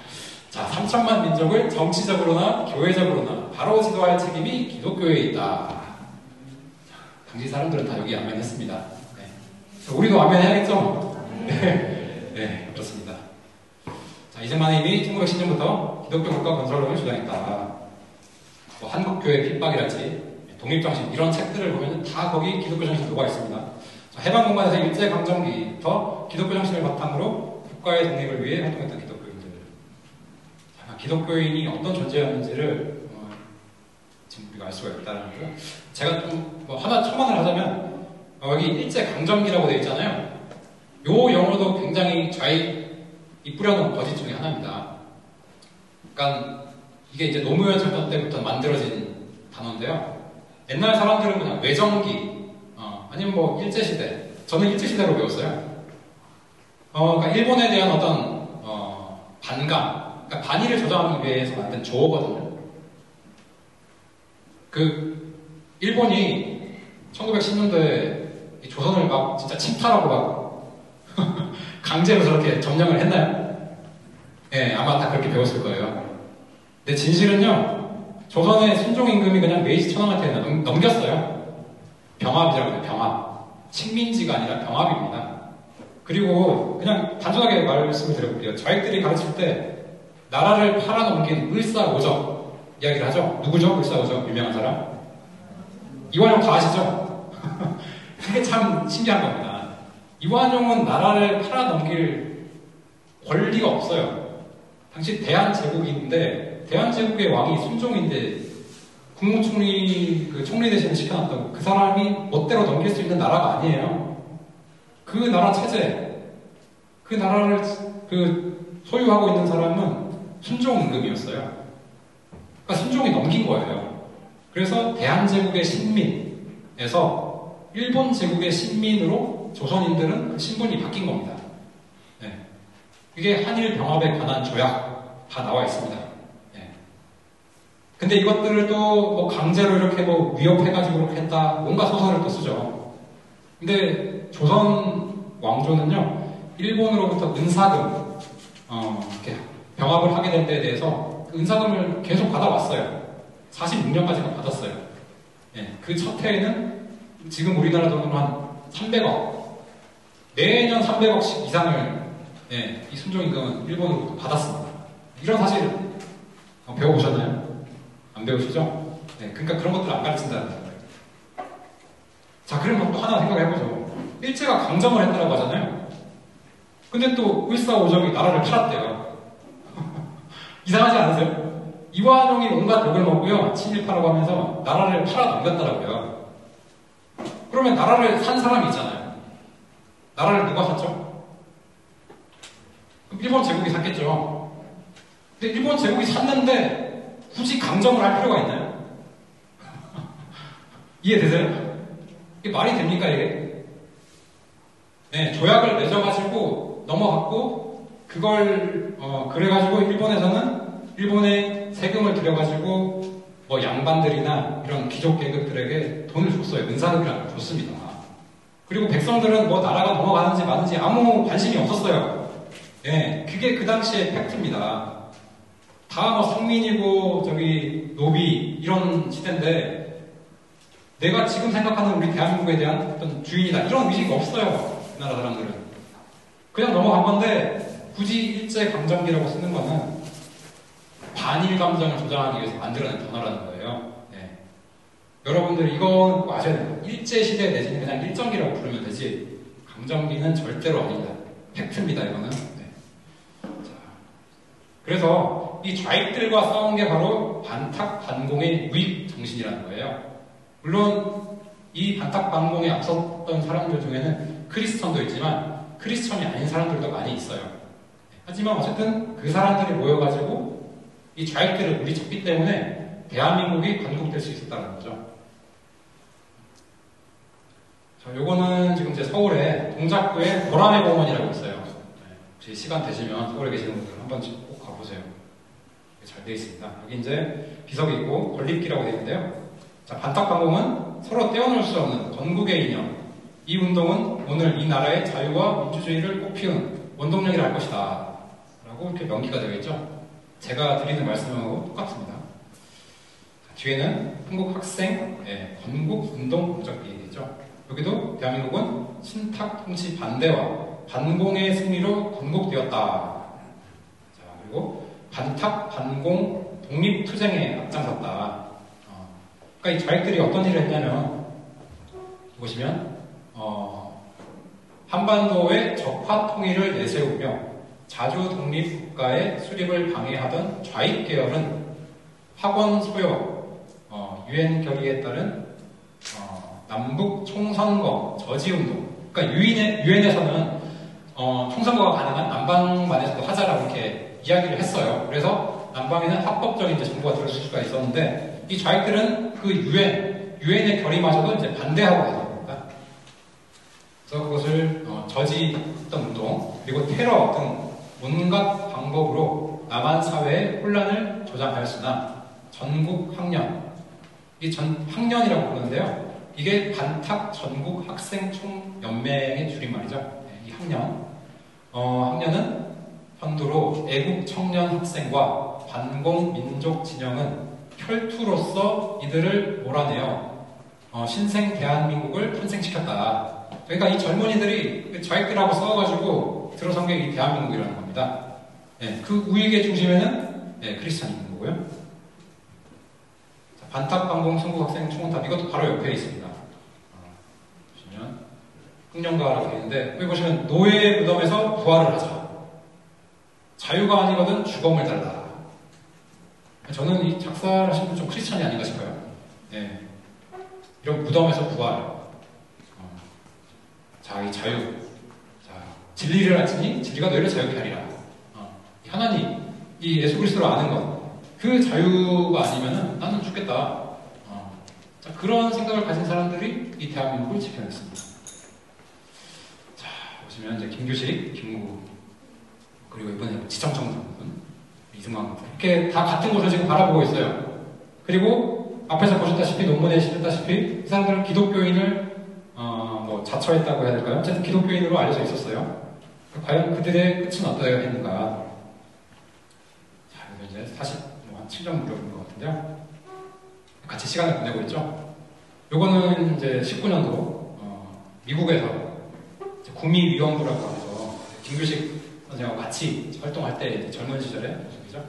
자, 3천만 민족을 정치적으로나 교회적으로나 바로 지도할 책임이 기독교에 있다. 자, 당시 사람들은 다 여기 아멘했습니다. 네. 우리도 아멘해야겠죠? 네. 네, 그렇습니다. 자, 이승만이 이미 1910년부터 기독교 국가 건설론을 주장했다. 뭐 한국교회 핍박이랄지 독립정신 이런 책들을 보면 다 거기 기독교 정신이 녹아 있습니다. 자, 해방공간에서 일제강점기부터 기독교 정신을 바탕으로 국가의 독립을 위해 활동했던 기독교인들. 자, 기독교인이 어떤 존재였는지를 지금 우리가 알 수가 있다는 거죠. 제가 좀 뭐 하나 첨언을 하자면 여기 일제강점기라고 되어 있잖아요. 요 영어도 굉장히 이 뿌려놓은 거짓 중에 하나입니다. 그러니까 이게 이제 노무현 정권 때부터 만들어진 단어인데요. 옛날 사람들은 그냥 외정기, 아니면 뭐 일제시대. 저는 일제시대로 배웠어요. 그러니까 일본에 대한 어떤, 반감. 그러니까 반의를 조장하기 위해서 만든 조어거든요. 일본이 1910년도에 조선을 막 진짜 침탈하고 막 강제로 저렇게 점령을 했나요? 네, 아마 다 그렇게 배웠을 거예요. 근데 진실은요, 조선의 순종임금이 그냥 메이지 천황한테 넘겼어요. 병합이라고 해요, 병합. 식민지가 아니라 병합입니다. 그리고 그냥 단순하게 말씀을 드려볼게요. 저희들이 가르칠 때 나라를 팔아넘긴 을사오적 이야기를 하죠. 누구죠? 을사오적 유명한 사람? 이완용 다 아시죠? 그게 참 신기한 겁니다. 이완용은 나라를 팔아넘길 권리가 없어요. 당시 대한제국인데 대한제국의 왕이 순종인데 국무총리 총리 대신을 시켜놨다고 그 사람이 멋대로 넘길 수 있는 나라가 아니에요. 그 나라 체제, 그 나라를 소유하고 있는 사람은 순종임금이었어요. 그러니까 순종이 넘긴 거예요. 그래서 대한제국의 신민에서 일본 제국의 신민으로 조선인들은 그 신분이 바뀐 겁니다. 네. 이게 한일 병합에 관한 조약 다 나와 있습니다. 예. 근데 이것들을 또 뭐 강제로 이렇게 뭐 위협해가지고 그렇게 했다, 뭔가 소설을 또 쓰죠. 근데 조선 왕조는요, 일본으로부터 은사금, 이렇게 병합을 하게 된 데에 대해서 그 은사금을 계속 받아왔어요. 46년까지가 받았어요. 예. 그 첫 해에는 지금 우리나라 돈으로 한 300억, 매년 300억씩 이상을, 예, 이 순종임금은 일본으로부터 받았습니다. 이런 사실 배워보셨나요? 안 배우시죠? 네, 그러니까 그런 것들을 안 가르친다는 거예요. 자, 그럼 또 하나 생각해보죠. 일제가 강점을 했다고 하잖아요. 근데 또 을사오적이 나라를 팔았대요. 이상하지 않으세요? 이화종이 온갖 욕을 먹고요, 친일파라고 하면서 나라를 팔아 넘겼더라고요. 그러면 나라를 산 사람이 있잖아요. 나라를 누가 샀죠? 일본 제국이 샀겠죠. 근데 일본 제국이 샀는데 굳이 강점을 할 필요가 있나요? 이해되세요? 이게 말이 됩니까, 이게? 네, 조약을 맺어가지고 넘어갔고, 그걸, 그래가지고 일본에서는 일본에 세금을 들여가지고 뭐 양반들이나 이런 귀족 계급들에게 돈을 줬어요. 은사금이라는 걸 줬습니다. 그리고 백성들은 뭐 나라가 넘어가는지 마는지 아무 관심이 없었어요. 예, 그게 그 당시의 팩트입니다. 다 뭐 성민이고 저기 노비 이런 시대인데 내가 지금 생각하는 우리 대한민국에 대한 어떤 주인이다 이런 의식이 없어요. 그 나라 사람들은. 그냥 넘어간 건데 굳이 일제강점기라고 쓰는 거는 반일 감정을 조장하기 위해서 만들어낸 단어라는 거예요. 네. 여러분들 이건 꼭 아셔야 돼요. 일제시대 내지는 그냥 일정기라고 부르면 되지 강점기는 절대로 아닙니다. 팩트입니다, 이거는. 네. 자, 그래서 이 좌익들과 싸운 게 바로 반탁반공의 우익 정신이라는 거예요. 물론 이 반탁반공에 앞섰던 사람들 중에는 크리스천도 있지만 크리스천이 아닌 사람들도 많이 있어요. 하지만 어쨌든 그 사람들이 모여가지고 이 좌익들을 물리쳤기 때문에 대한민국이 건국될 수 있었다는 거죠. 자, 요거는 지금 제 서울에 동작구에 보라매 공원이라고 있어요. 혹시 시간 되시면 서울에 계시는 분들 한 번씩 꼭 가보세요. 잘 되어 있습니다. 여기 이제 비석이 있고 건립기라고 되어 있는데요. 자, 반탁반공은 서로 떼어놓을 수 없는 건국의 이념. 이 운동은 오늘 이 나라의 자유와 민주주의를 꽃피운 원동력이라 할 것이다. 라고 이렇게 명기가 되어 있죠. 제가 드리는 말씀하고 똑같습니다. 자, 뒤에는 한국 학생 건국운동 공적이 되죠. 여기도 대한민국은 신탁 통치 반대와 반공의 승리로 건국되었다. 자, 그리고 반탁 반공 독립투쟁에 앞장섰다. 그러니까 이 좌익들이 어떤 일을 했냐면 보시면 한반도의 적화 통일을 내세우며 자주 독립국가의 수립을 방해하던 좌익 계열은 학원 소요, 유엔 결의에 따른 남북 총선거 저지 운동. 그러니까 유엔에서는 총선거가 가능한 남방만에서도 하자라고 이렇게 이야기를 했어요. 그래서 남방에는 합법적인 이제 정부가 들어올 수가 있었는데 이 좌익들은 그 유엔의 결의마저도 이제 반대하고 가는 겁니다. 그래서 그것을 저지했던 운동 그리고 테러 등 온갖 방법으로 남한 사회의 혼란을 조장하였으나 전국 학년, 이 학년이라고 부르는데요. 이게 반탁 전국 학생 총연맹의 줄임말이죠. 이 학년. 학년은 편두로 애국 청년 학생과 반공 민족 진영은 혈투로서 이들을 몰아내어 신생 대한민국을 탄생시켰다. 그러니까 이 젊은이들이 좌익들하고 싸워가지고 들어선 게 이 대한민국이라는 겁니다. 네, 그 우익의 중심에는 크리스찬이 있는 거고요. 자, 반탁반공 선국학생 총원탑 이것도 바로 옆에 있습니다. 보시면 흥령가라고 되어 있는데 여기 보시면 노예 무덤에서 부활을 하자. 자유가 아니거든 죽음을 달라. 저는 이 작사하신 분 좀 크리스찬이 아닌가 싶어요. 네. 이런 무덤에서 부활. 자, 이 자유. 자, 진리를 알지니 진리가 너희를 자유케 하리라. 하나님, 이 예수 그리스도를 아는 것. 그 자유가 아니면은 나는 죽겠다. 자, 그런 생각을 가진 사람들이 이 대한민국을 지켜냈습니다. 자, 보시면 이제 김규식, 김구 그리고 이번에 지청청 장군, 이승만 이렇게 다 같은 곳을 지금 바라보고 있어요. 그리고 앞에서 보셨다시피 논문에 실렸다시피 이 사람들은 기독교인을 뭐 자처했다고 해야 될까요? 어쨌든 기독교인으로 알려져 있었어요. 과연 그들의 끝은 어떠했는가? 자, 그래서 이제 47년 무렵인 것 같은데요. 같이 시간을 보내고 있죠. 요거는 이제 19년도 미국에서 구미위원부라고 해서 김규식 선생님하고 같이 활동할 때 젊은 시절의 모습이죠.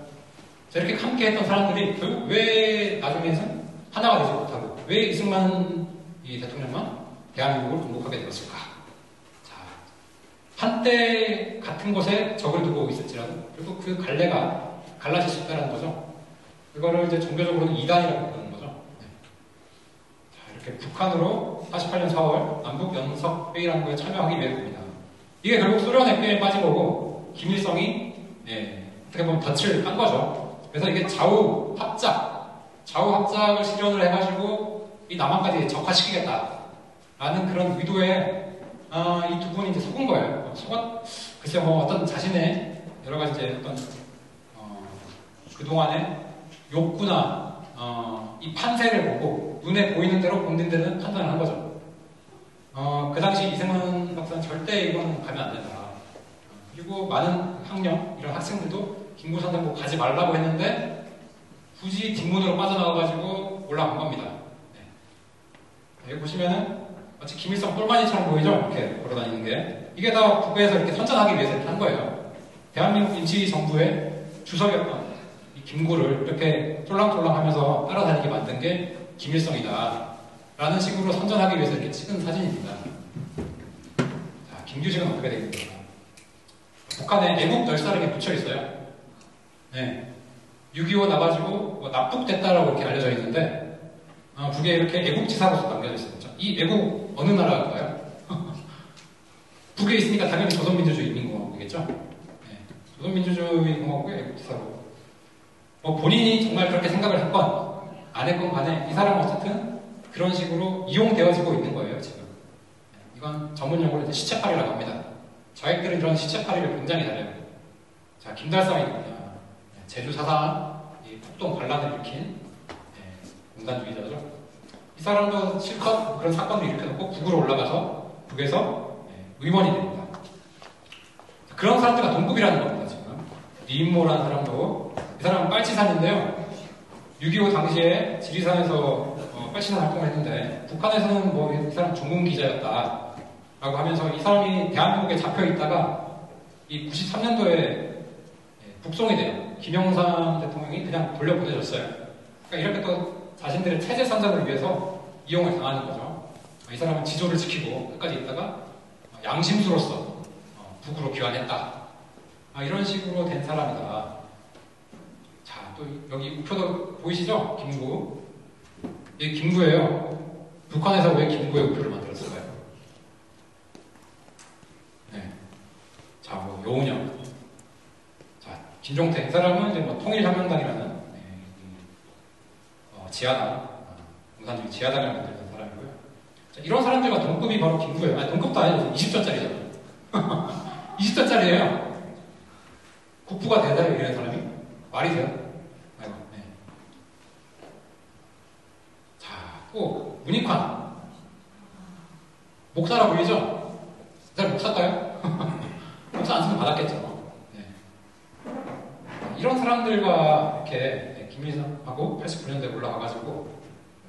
자, 이렇게 함께 했던 사람들이 결국 왜 나중에는 하나가 되지 못하고 왜 이승만 이 대통령만 대한민국을 공복하게 되었을까? 자, 한때 같은 곳에 적을 두고 있을지라도 결국 그 갈래가 갈라질 수 있다는 거죠. 이거를 이제 종교적으로는 이단이라고 부르는 거죠. 네. 자, 이렇게 북한으로 48년 4월 남북 연석 회의라는 거에 참여하기 위해 됩니다. 이게 결국 소련 FPA에 빠진 거고 김일성이 어떻게 보면 덫을 깐 거죠. 그래서 이게 좌우 합작을 실현을 해가지고 이 남한까지 적화시키겠다라는 그런 의도에 이 두 분이 이제 속은 거예요. 글쎄 뭐 어떤 자신의 여러 가지 이제 어떤 그동안의 욕구나 이 판세를 보고 눈에 보이는 대로 본는 데는 판단을 한 거죠. 그 당시 이승만 박사는 절대 이건 가면 안 된다. 그리고 많은 학령, 이런 학생들도 김구산대고 가지 말라고 했는데 굳이 뒷문으로 빠져나와가지고 올라간 겁니다. 네. 여기 보시면은 마치 김일성 똘마니처럼 보이죠? 이렇게 걸어다니는 게. 이게 다 국외에서 이렇게 선전하기 위해서 이렇게 한 거예요. 대한민국 임시정부의 주석이었던 이 김구를 이렇게 쫄랑쫄랑 하면서 따라다니게 만든 게 김일성이다. 라는 식으로 선전하기 위해서 이렇게 찍은 사진입니다. 자, 김규식은 어떻게 되겠습니까? 북한에 애국 열사력이 붙여 있어요. 네. 6.25 나가지고 뭐 납북됐다라고 이렇게 알려져 있는데, 북에 이렇게 애국지사로서 남겨져 있습니다. 이 애국 어느 나라일까요? 북에 있으니까 당연히 조선민주주의 인민공화국이겠죠? 네. 조선민주주의 공화국의 애국지사로. 뭐 본인이 정말 그렇게 생각을 했건, 안 했건 간에 이 사람은 어쨌든 그런 식으로 이용되어지고 있는 거예요, 지금. 이건 전문용어로 이제 시체팔이라고 합니다. 자객들은 이런 시체팔이를 굉장히 잘해요. 자, 김달성입니다. 제주 사상, 이 폭동 반란을 일으킨 공산주의자죠. 이 사람도 실컷 그런 사건을 일으켜놓고 북으로 올라가서 북에서 의원이 됩니다. 그런 사람들과 동급이라는 겁니다, 지금. 리인모라는 사람도, 이 사람은 빨치산인데요. 6.25 당시에 지리산에서 빨치산 활동을 했는데, 북한에서는 뭐 이 사람 중공 기자였다 라고 하면서 이 사람이 대한민국에 잡혀 있다가 이 93년도에 북송이 돼요. 김영삼 대통령이 그냥 돌려보내줬어요. 그러니까 이렇게 또 자신들의 체제 선전을 위해서 이용을 당하는 거죠. 이 사람은 지조를 지키고 끝까지 있다가 양심수로서 북으로 귀환했다. 이런 식으로 된 사람이다. 자, 또 여기 우표도 보이시죠? 김구. 이게 김구예요. 북한에서 왜 김구의 우표를 만들었을까요? 네. 자, 뭐 여운형. 자, 김종태. 이 사람은 이제 뭐 통일혁명당이라는 지하당, 공산주의 지하당을 만들던 사람이고요. 자, 이런 사람들과 동급이 바로 김구예요. 아니, 동급도 아니고 20전짜리죠. 20전짜리예요. 국부가 되나요? 이런 사람이? 말이 돼요? 아이고, 네. 자, 또 문익환. 목사라 보이죠? 이 사람 목사일까요? 목사 안 쓰면 받았겠죠. 네. 이런 사람들과 이렇게 김일성하고 89년대에 올라가가지고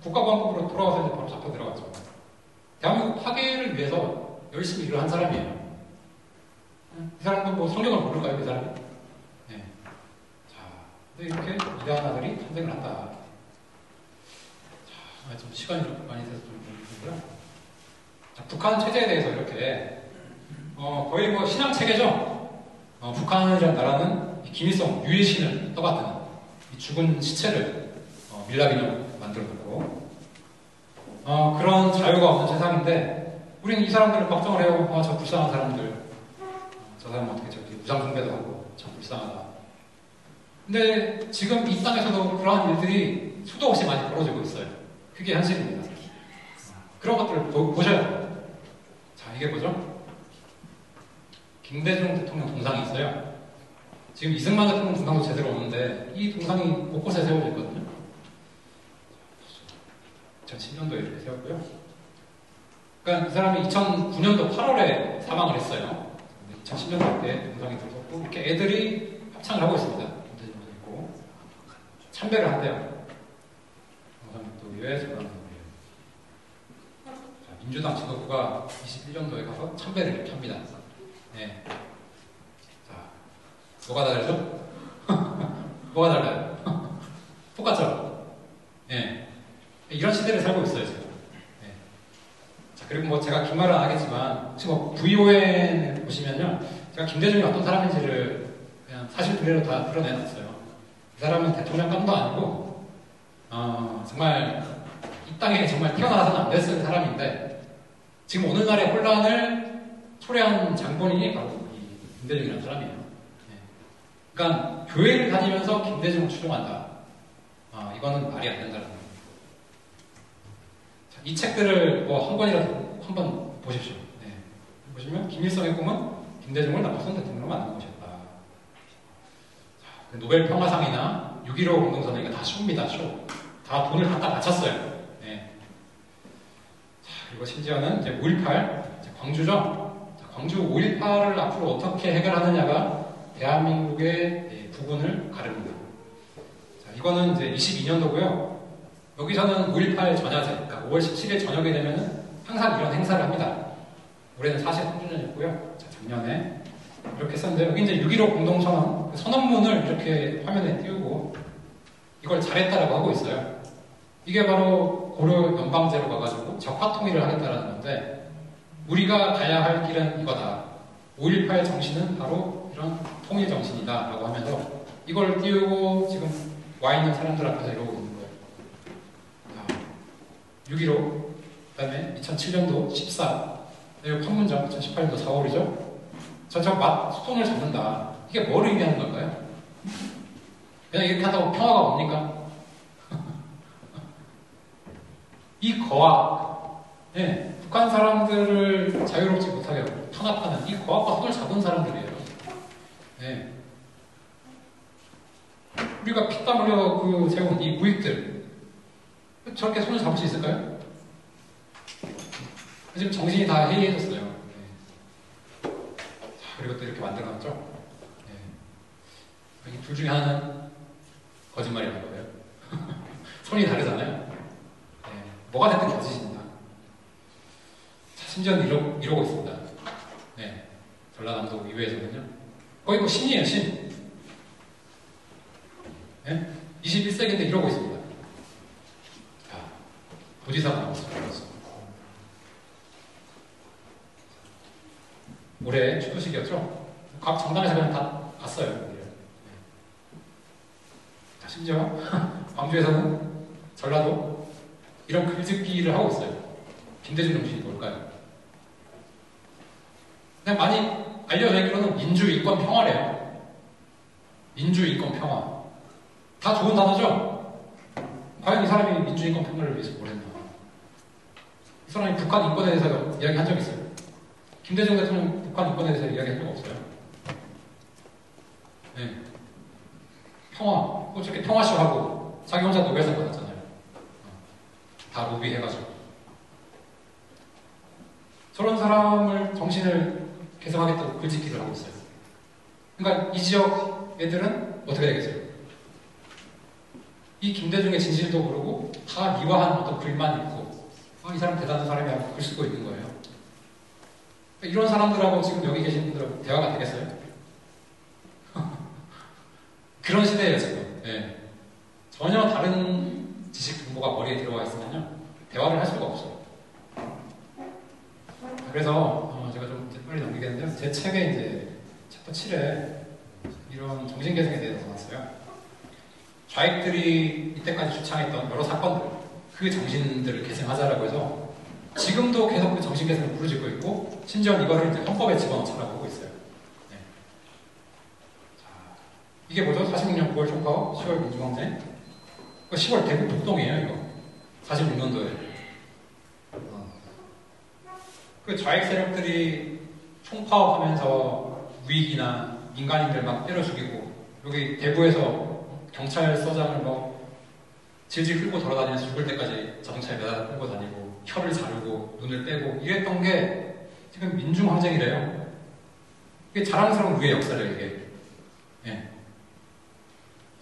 국가보안법으로 돌아와서 이제 바로 잡혀 들어갔죠. 대한민국 파괴를 위해서 열심히 일을 한 사람이에요. 이 사람도 뭐 성경을 모를까요, 이 사람이? 네. 자, 근데 이렇게 위대한 아들이 탄생을 한다. 자, 좀 시간이 좀 많이 돼서 좀 보고요. 자, 북한 체제에 대해서 이렇게 거의 뭐 신앙 체계죠. 북한이라는 나라는 김일성 유일신을 떠받드는 이 죽은 시체를 밀랍인으로 만들어놓고 그런 자유가 없는 세상인데 우리는 이 사람들을 걱정을 해요. 저 불쌍한 사람들, 저 사람 어떻게 저렇게 무장숭배도 하고 참 불쌍하다. 근데 지금 이 땅에서도 그러한 일들이 수도 없이 많이 벌어지고 있어요. 그게 현실입니다. 그런 것들을 보셔야 돼요. 자, 이게 뭐죠? 김대중 대통령 동상이 있어요. 지금 이승만 대통령 동상도 제대로 없는데 이 동상이 곳곳에 세워져 있거든요. 2010년도에 이렇게 세웠고요. 그러니까 이 사람이 2009년도 8월에 사망을 했어요. 2010년도 때 동상이 들어섰고 이렇게 애들이 합창을 하고 있습니다. 김대중이 있고 참배를 한대요. 경상북도의회 전남동의회. 민주당 지도부가 21년도에 가서 참배를 이렇게 합니다. 네. 자, 뭐가 다르죠? 뭐가 달라요? 똑같죠? 네. 이런 시대를 살고 있어요, 지금. 네. 자, 그리고 뭐 제가 긴 말은 안 하겠지만, 지금 뭐 VON 보시면요. 제가 김대중이 어떤 사람인지를 그냥 사실 그대로 다 드러내놨어요. 이 사람은 대통령감도 아니고, 정말 이 땅에 정말 태어나서는 안 됐을 사람인데, 지금 오늘날의 혼란을 초래한 장본인이 바로 이 김대중이라는 사람이에요. 네. 그러니까 교회를 다니면서 김대중을 추종한다. 이거는 말이 안 된다는 거예요. 자, 이 책들을 뭐 한 권이라도 한번 보십시오. 네. 보시면 김일성의 꿈은 김대중을 나쁜 대통령으로 만든 것이었다. 자, 그 노벨 평화상이나 6.15 공동선언 이거 다 쇼입니다. 쇼. 다 돈을 갖다 바쳤어요. 네. 자, 그리고 심지어는 이제 5.18 광주죠. 자, 광주 5.18을 앞으로 어떻게 해결하느냐가 대한민국의 부분을 가릅니다. 자, 이거는 이제 22년도고요. 여기서는 5.18 전야제, 그러니까 5월 17일 저녁에 되면은 항상 이런 행사를 합니다. 올해는 43주년이었고요. 자, 작년에 이렇게 썼는데 여기 이제 6.15 공동선언 그 선언문을 이렇게 화면에 띄우고 이걸 잘했다라고 하고 있어요. 이게 바로 고려 연방제로 가가지고 적화통일을 하겠다라는 건데 우리가 가야 할 길은 이거다. 5.18 정신은 바로 이런 통일 정신이다 라고 하면서 이걸 띄우고 지금 와 있는 사람들 앞에서 이러고 있는 거예요. 6.15, 그 다음에 2007년도 14, 그리고 판문점 2018년도 4월이죠. 손을 잡는다. 이게 뭘 의미하는 걸까요? 그냥 이렇게 한다고 평화가 옵니까? 이 거악, 예, 북한 사람들을 자유롭지 못하게 탄압하는 이 거악과 손을 잡은 사람들이에요. 예. 우리가 피땀 흘려 세운 이 무익들, 저렇게 손을 잡을 수 있을까요? 지금 정신이 다 해이해졌어요. 예. 자, 그리고 또 이렇게 만들어놨죠? 예. 이 둘 중에 하나는 거짓말이라는 거예요. 손이 다르잖아요. 네. 뭐가 됐든 거짓입니다. 자, 심지어는 이러고 있습니다. 네. 전라남도 의회에서는요. 거의 뭐 신이에요, 신. 네? 21세기인데 이러고 있습니다. 자, 도지사가 나왔습니다. 올해 추도식이었죠? 각 정당에서 그냥 다 갔어요. 심지어 광주에서는 전라도 이런 글짓기를 하고 있어요. 김대중 정신이 뭘까요? 그냥 많이 알려져 있기로는 민주, 인권, 평화래요. 민주, 인권, 평화. 다 좋은 단어죠? 과연 이 사람이 민주, 인권, 평화를 위해서 뭘 했나? 이 사람이 북한 인권에 대해서 이야기한 적 있어요. 김대중 대통령 북한 인권에 대해서 이야기한 적 없어요. 네. 평화, 어떻게 평화쇼 하고 자기 혼자 노벨상 받았잖아요. 다 로비해가지고. 저런 사람을 정신을 개성하겠다고 글짓기를 하고 있어요. 그러니까 이 지역 애들은 어떻게 되겠어요? 이 김대중의 진실도 모르고 다 미화한 어떤 글만 읽고 이 사람 대단한 사람이라고 글 쓰고 있는 거예요. 그러니까 이런 사람들하고 지금 여기 계신 분들하고 대화가 되겠어요? 그런 시대예요, 지금. 네. 전혀 다른 지식 정보가 머리에 들어와 있으면요, 대화를 할 수가 없어요. 그래서, 제가 좀 빨리 넘기겠는데요. 제 책에 이제, 챕터 7에 이런 정신개성에 대해서 나왔어요. 좌익들이 이때까지 주창했던 여러 사건들, 그 정신들을 계승하자라고 해서, 지금도 계속 그 정신개성을 부르짖고 있고, 심지어 이거를 이제 헌법에 집어넣자라고 하고 있어요. 이게 뭐죠? 46년 9월 총파업, 10월 민주항쟁. 10월 대구 폭동이에요, 이거. 46년도에. 그 좌익 세력들이 총파업하면서 우익이나 민간인들 막 때려 죽이고 여기 대구에서 경찰서장을 뭐 질질 끌고 돌아다니면서 죽을 때까지 자동차에 매달아 끌고 다니고 혀를 자르고 눈을 빼고 이랬던 게 지금 민중항쟁이래요. 이게 자랑스러운 우리의 역사래요, 이게. 예.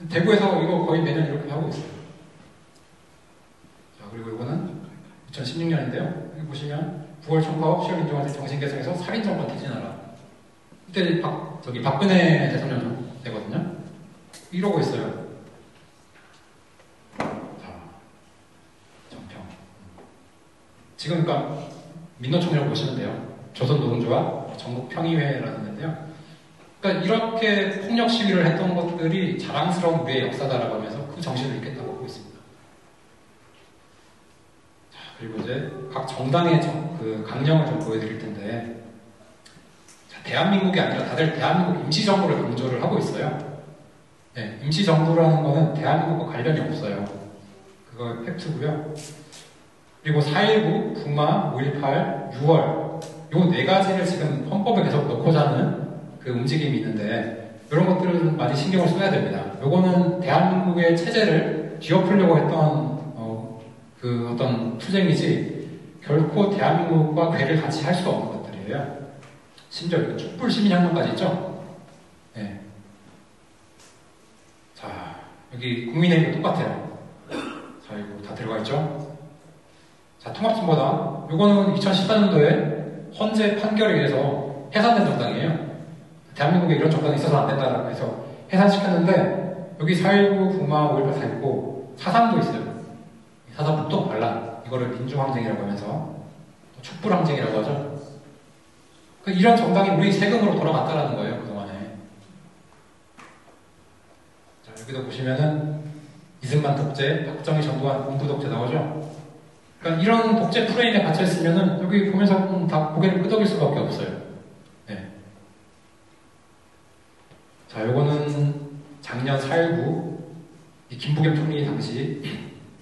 대구에서 이거 거의 매년 이렇게 하고 있어요. 자, 그리고 이거는 2016년인데요. 여기 보시면 9월 총파업 시민민주화제 정신개성에서 살인정권 퇴진하라. 그때 박근혜 대통령 되거든요. 이러고 있어요. 자, 정평. 지금 그러니까 민노총이라고 보시면 돼요. 조선노동조합 전국평의회라는 데인데요. 그러니까 이렇게 폭력 시위를 했던 것들이 자랑스러운 우리의 역사다라고 하면서 그 정신을 잇겠다고 하고 있습니다. 자, 그리고 이제 각 정당의 그 강령을 좀 보여드릴 텐데, 자, 대한민국이 아니라 다들 대한민국 임시정부를 강조를 하고 있어요. 네, 임시정부라는 거는 대한민국과 관련이 없어요. 그거 팩트고요. 그리고 4.19, 북마, 5.18, 6월 요 네 가지를 지금 헌법에 계속 넣고자 하는 그 움직임이 있는데 이런 것들은 많이 신경을 써야 됩니다. 요거는 대한민국의 체제를 뒤엎으려고 했던 그 어떤 투쟁이지 결코 대한민국과 괴를 같이 할 수가 없는 것들이에요. 심지어 촛불 시민혁명까지 있죠? 네. 자, 여기 국민의힘도 똑같아요. 자, 이거 다 들어가 있죠? 자, 통합진보당. 요거는 2014년도에 헌재 판결에 의해서 해산된 정당이에요. 대한민국에 이런 정당이 있어서 안 된다라고 해서 해산시켰는데, 여기 4.19, 북마, 5.18 다 있고, 사상도 있어요. 사상 북동 반란. 이거를 민중항쟁이라고 하면서, 촛불항쟁이라고 하죠. 그러니까 이런 정당이 우리 세금으로 돌아갔다라는 거예요, 그동안에. 자, 여기도 보시면은, 이승만 독재, 박정희 전두환 군부 독재 나오죠? 그러니까 이런 독재 프레임에 갇혀있으면은 여기 보면서 다 고개를 끄덕일 수밖에 없어요. 네. 자, 요거는 작년 4.19 김부겸 총리 당시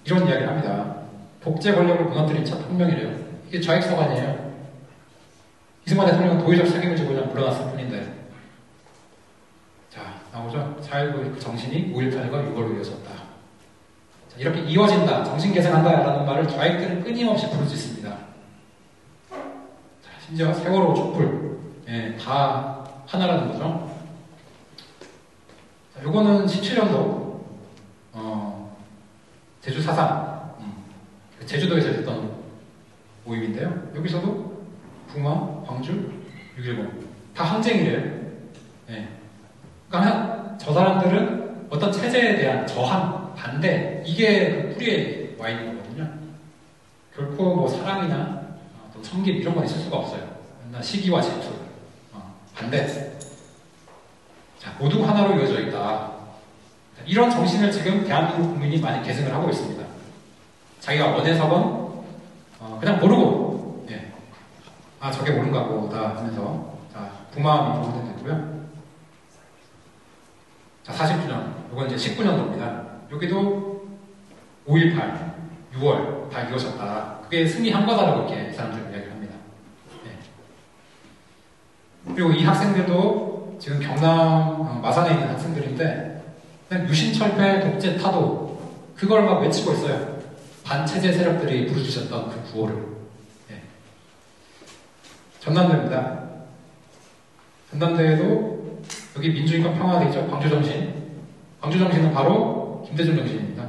이런 이야기를 합니다. 독재 권력을 무너뜨린 첫 혁명이래요. 이게 좌익서관이에요. 이승만 대통령은 도의적 책임을 지고 그냥 물러났을 뿐인데. 자, 나오죠? 4.19 그 정신이 5.18과 6월로 이어졌다. 이렇게 이어진다, 정신개선한다라는 말을 좌익들은 끊임없이 부르짖습니다. 자, 심지어 세월호, 촛불, 예, 다 하나라는 거죠. 자, 요거는 17년도 제주 4.3 제주도에서 했던 모임인데요. 여기서도 북마, 광주, 6.10 다 항쟁이래요. 예. 그러니까 저 사람들은 어떤 체제에 대한 저항, 반대, 이게 그 뿌리에 와 있는 거거든요. 결코 뭐 사랑이나 또 섬김 이런 건 있을 수가 없어요. 맨날 시기와 질투, 반대. 자, 모두 하나로 이어져 있다. 이런 정신을 지금 대한민국 국민이 많이 계승을 하고 있습니다. 자기가 어디서건 그냥 모르고, 예. 아, 저게 모른가 보다 하면서, 자, 북마 민주항쟁 됐고요. 자, 40주년. 이건 이제 19년도입니다. 여기도 5.18, 6월 다 이루어졌다. 그게 승리한 거다라고 이렇게 사람들은 이야기를 합니다. 네. 그리고 이 학생들도 지금 경남 마산에 있는 학생들인데 그냥 유신철폐 독재 타도 그걸 막 외치고 있어요. 반체제 세력들이 부르주셨던 그 구호를. 네. 전남도입니다. 전남도에도 여기 민주인권 평화돼 있죠. 광주정신. 광주정신은 바로 김대중 정신입니다.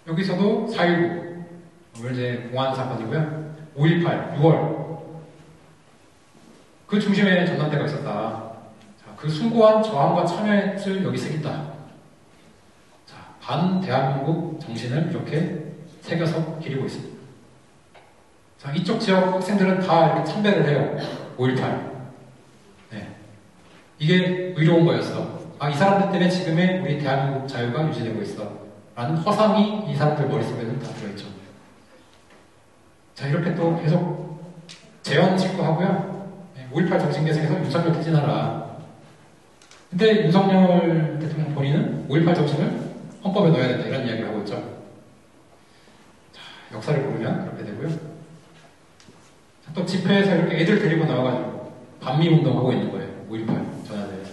여기서도 4.19 오늘 이제 공안 사건이고요. 5.18 6월 그 중심에 전남대가 있었다. 자, 그 숭고한 저항과 참여를 여기 새긴다. 자, 반 대한민국 정신을 이렇게 새겨서 기리고 있습니다. 자, 이쪽 지역 학생들은 다 이렇게 참배를 해요. 5.18 네. 이게 의로운 거였어. 아, 이 사람들 때문에 지금의 우리 대한민국 자유가 유지되고 있어. 라는 허상이 이 사람들 머릿속에는 다 들어있죠. 자, 이렇게 또 계속 재헌식도 하고요. 5.18 정신개성에서 윤석열 퇴진하라. 근데 윤석열 대통령 본인은 5.18 정신을 헌법에 넣어야 된다. 이런 이야기를 하고 있죠. 자, 역사를 모르면 그렇게 되고요. 자, 또 집회에서 이렇게 애들 데리고 나와가지고 반미운동 하고 있는 거예요. 5.18 전야대에서.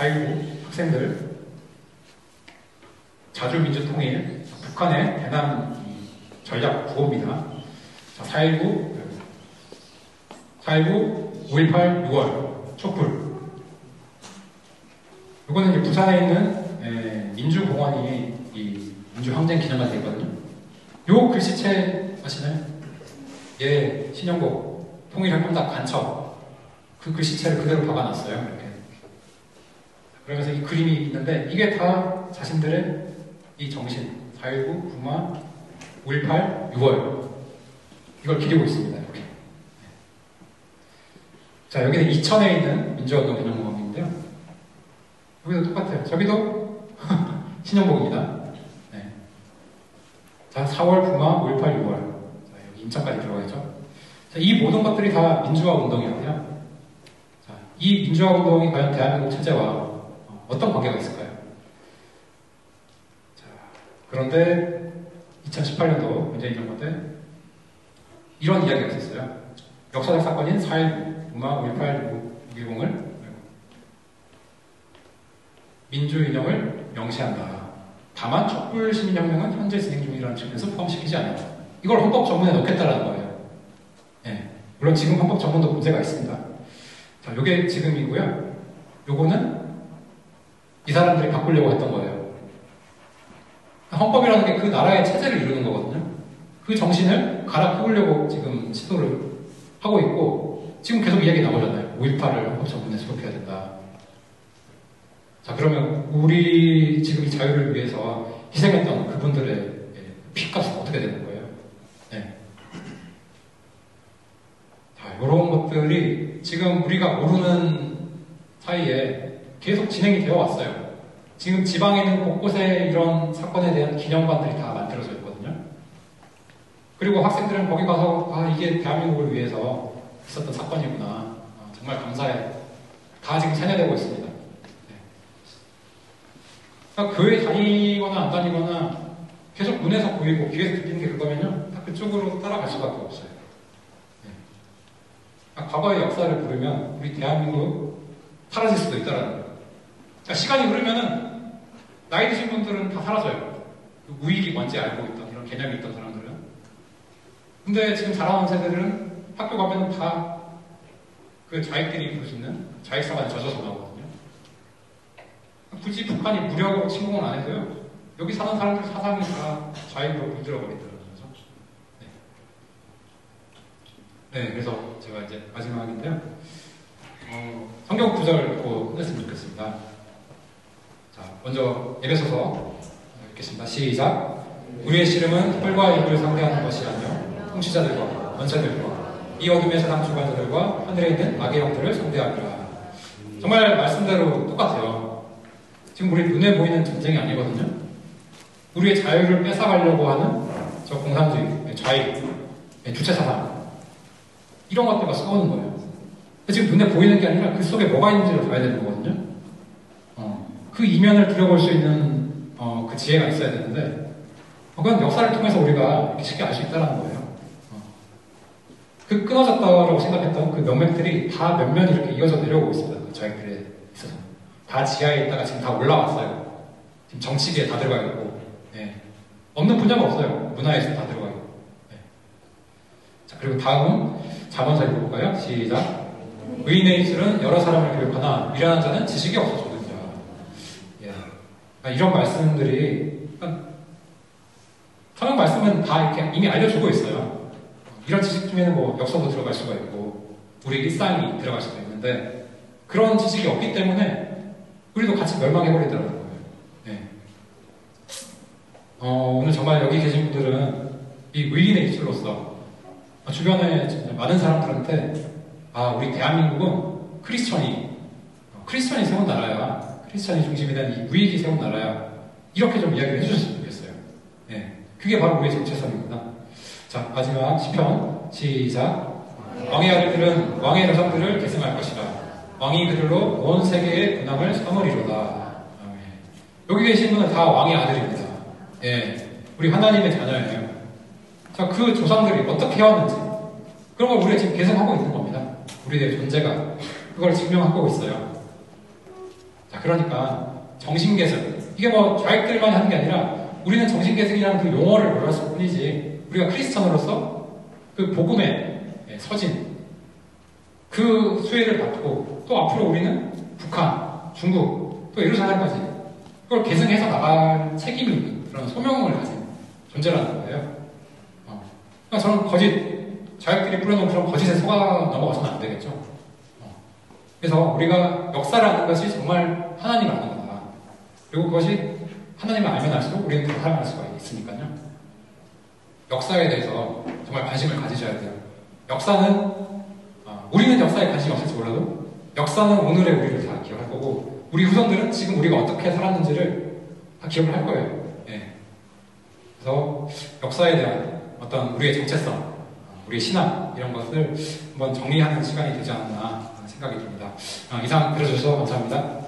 4.19 학생들, 자주민주통일, 북한의 대남 전략 구호입니다. 자, 4.19, 5.18, 6월, 촛불. 이거는 이제 부산에 있는 민주공원이 이 민주항쟁 기념관이 있거든요. 요 글씨체 아시나요? 예, 신영복, 통일혁명당 간첩. 그 글씨체를 그대로 박아놨어요. 이렇게. 그러면서 이 그림이 있는데 이게 다 자신들의 이 정신, 4.19, 부마, 5.18, 6월 이걸 기리고 있습니다. 이렇게. 자, 여기는 이천에 있는 민주화운동 기념공원인데요. 여기도 똑같아요. 저기도 신영복입니다. 네. 자, 4월 부마, 5.18, 6월. 자, 여기 인천까지 들어가겠죠. 자, 이 모든 것들이 다 민주화 운동이었고요. 자, 이 민주화 운동이 과연 대한민국 체제와 어떤 관계가 있을까요? 자, 그런데 2018년도 문재인 정부 때 이런 이야기가 있었어요. 역사적 사건인 4.19, 부마, 5.18, 6.10을 민주인형을 명시한다. 다만 촛불 시민혁명은 현재 진행 중이라는 측면에서 포함시키지 않는다. 이걸 헌법 전문에 넣겠다라는 거예요. 예. 물론 지금 헌법 전문도 문제가 있습니다. 자, 요게 지금이고요. 요거는 이 사람들이 바꾸려고 했던 거예요. 헌법이라는 게 그 나라의 체제를 이루는 거거든요. 그 정신을 갈아 끼우려고 지금 시도를 하고 있고, 지금 계속 이야기 나오잖아요. 5.18을 헌법 전문에 수록해야 된다. 자, 그러면 우리 지금 이 자유를 위해서 희생했던 그분들의 피값은 어떻게 되는 거예요? 네. 자, 이런 것들이 지금 우리가 모르는 사이에 계속 진행이 되어 왔어요. 지금 지방에 있는 곳곳에 이런 사건에 대한 기념관들이 다 만들어져 있거든요. 그리고 학생들은 거기 가서 이게 대한민국을 위해서 있었던 사건이구나. 정말 감사해. 다 지금 세뇌되고 있습니다. 그러니까 교회 다니거나 안 다니거나 계속 눈에서 보이고 귀에서 들리는 게 그거면요, 다 그쪽으로 따라갈 수밖에 없어요. 네. 과거의 역사를 부르면 우리 대한민국 사라질 수도 있다라는 거예요. 그러니까 시간이 흐르면은 나이 드신 분들은 다 사라져요. 우익이 뭔지 알고 있던 이런 개념이 있던 사람들은. 근데 지금 자라는 세대들은 학교 가면은 다 그 좌익들이 볼 수 있는 좌익사관에 젖어서 나오거든요. 굳이 북한이 무력으로 침공은 안 해도요, 여기 사는 사람들 사상이 다 좌익으로 물들어 버리더라고요. 네. 네, 그래서 제가 이제 마지막인데요. 성경 구절 읽고 끝냈으면 좋겠습니다. 자, 먼저 에베소서 읽겠습니다. 시작. 우리의 씨름은 뿔과 입을 상대하는 것이 아니요 통치자들과 원세들과 이 어둠의 세상 주관자들과 하늘에 있는 악의 영들을 상대하리라. 정말 말씀대로 똑같아요. 지금 우리 눈에 보이는 전쟁이 아니거든요. 우리의 자유를 뺏어가려고 하는 저 공산주의, 좌익, 주체사상, 이런 것들과 싸우는 거예요. 지금 눈에 보이는 게 아니라 그 속에 뭐가 있는지를 봐야 되는 거거든요. 그 이면을 들여볼 수 있는 그 지혜가 있어야 되는데, 그건 역사를 통해서 우리가 이렇게 쉽게 알 수 있다는 거예요. 그 끊어졌다고 생각했던 그 명맥들이 다 몇몇 이렇게 이어져 내려오고 있습니다. 그 좌익들에 있어서. 다 지하에 있다가 지금 다 올라왔어요. 지금 정치계에 다 들어가 있고, 네. 없는 분야가 없어요. 문화에서 다 들어가 있고. 네. 자, 그리고 다음 잠언서 읽어볼까요? 시작. 의인의 입술은 여러 사람을 교육하나 미련한 자는 지식이 없어졌느니라. 예. 그러니까 이런 말씀들이, 성경 말씀은 다 이렇게 이미 알려주고 있어요. 이런 지식 중에는 뭐 역사도 들어갈 수가 있고 우리 일상이 들어갈 수도 있는데, 그런 지식이 없기 때문에 우리도 같이 멸망해버리더라고요. 네. 오늘 정말 여기 계신 분들은 이 의인의 입술로서 주변에 많은 사람들한테 우리 대한민국은 크리스천이 세운 나라야, 크리스천이 중심이 된 이 우익이 세운 나라야, 이렇게 좀 이야기를 해주셨으면 좋겠어요. 네. 그게 바로 우리의 정체성입니다. 자, 마지막 시편 시작. 왕의 아들들은 왕의 여성들을 계승할 것이라. 왕이 그들로 온 세계의 근황을 삼으리로다. 여기 계신 분은 다 왕의 아들입니다. 예, 우리 하나님의 자녀예요. 자, 그 조상들이 어떻게 해왔는지 그런 걸 우리가 지금 계승하고 있는 겁니다. 우리의 존재가 그걸 증명하고 있어요. 자, 그러니까 정신계승. 이게 뭐 좌익들만이 하는 게 아니라 우리는 정신계승이라는 그 용어를 몰랐을 뿐이지 우리가 크리스천으로서 그 복음의 서진 그 수혜를 받고 또 앞으로 우리는 북한, 중국 또 예루살렘까지 그걸 계승해서 나갈 책임이 있는 그런 소명을 가진 존재라는 거예요. 그러니까 저는 거짓 좌익들이 뿌려놓은 그런 거짓에 속아 넘어가서는 안 되겠죠. 그래서 우리가 역사라는 것이 정말 하나님 아는 거다. 그리고 그것이 하나님을 알면 알수록 우리는 더 살아갈 수가 있으니까요. 역사에 대해서 정말 관심을 가지셔야 돼요. 역사는 우리는 역사에 관심이 없을지 몰라도 역사는 오늘의 우리를 다 기억할 거고 우리 후손들은 지금 우리가 어떻게 살았는지를 다 기억을 할 거예요. 예. 그래서 역사에 대한 어떤 우리의 정체성, 우리의 신앙 이런 것을 한번 정리하는 시간이 되지 않았나 생각이 듭니다. 이상 들어주셔서 감사합니다.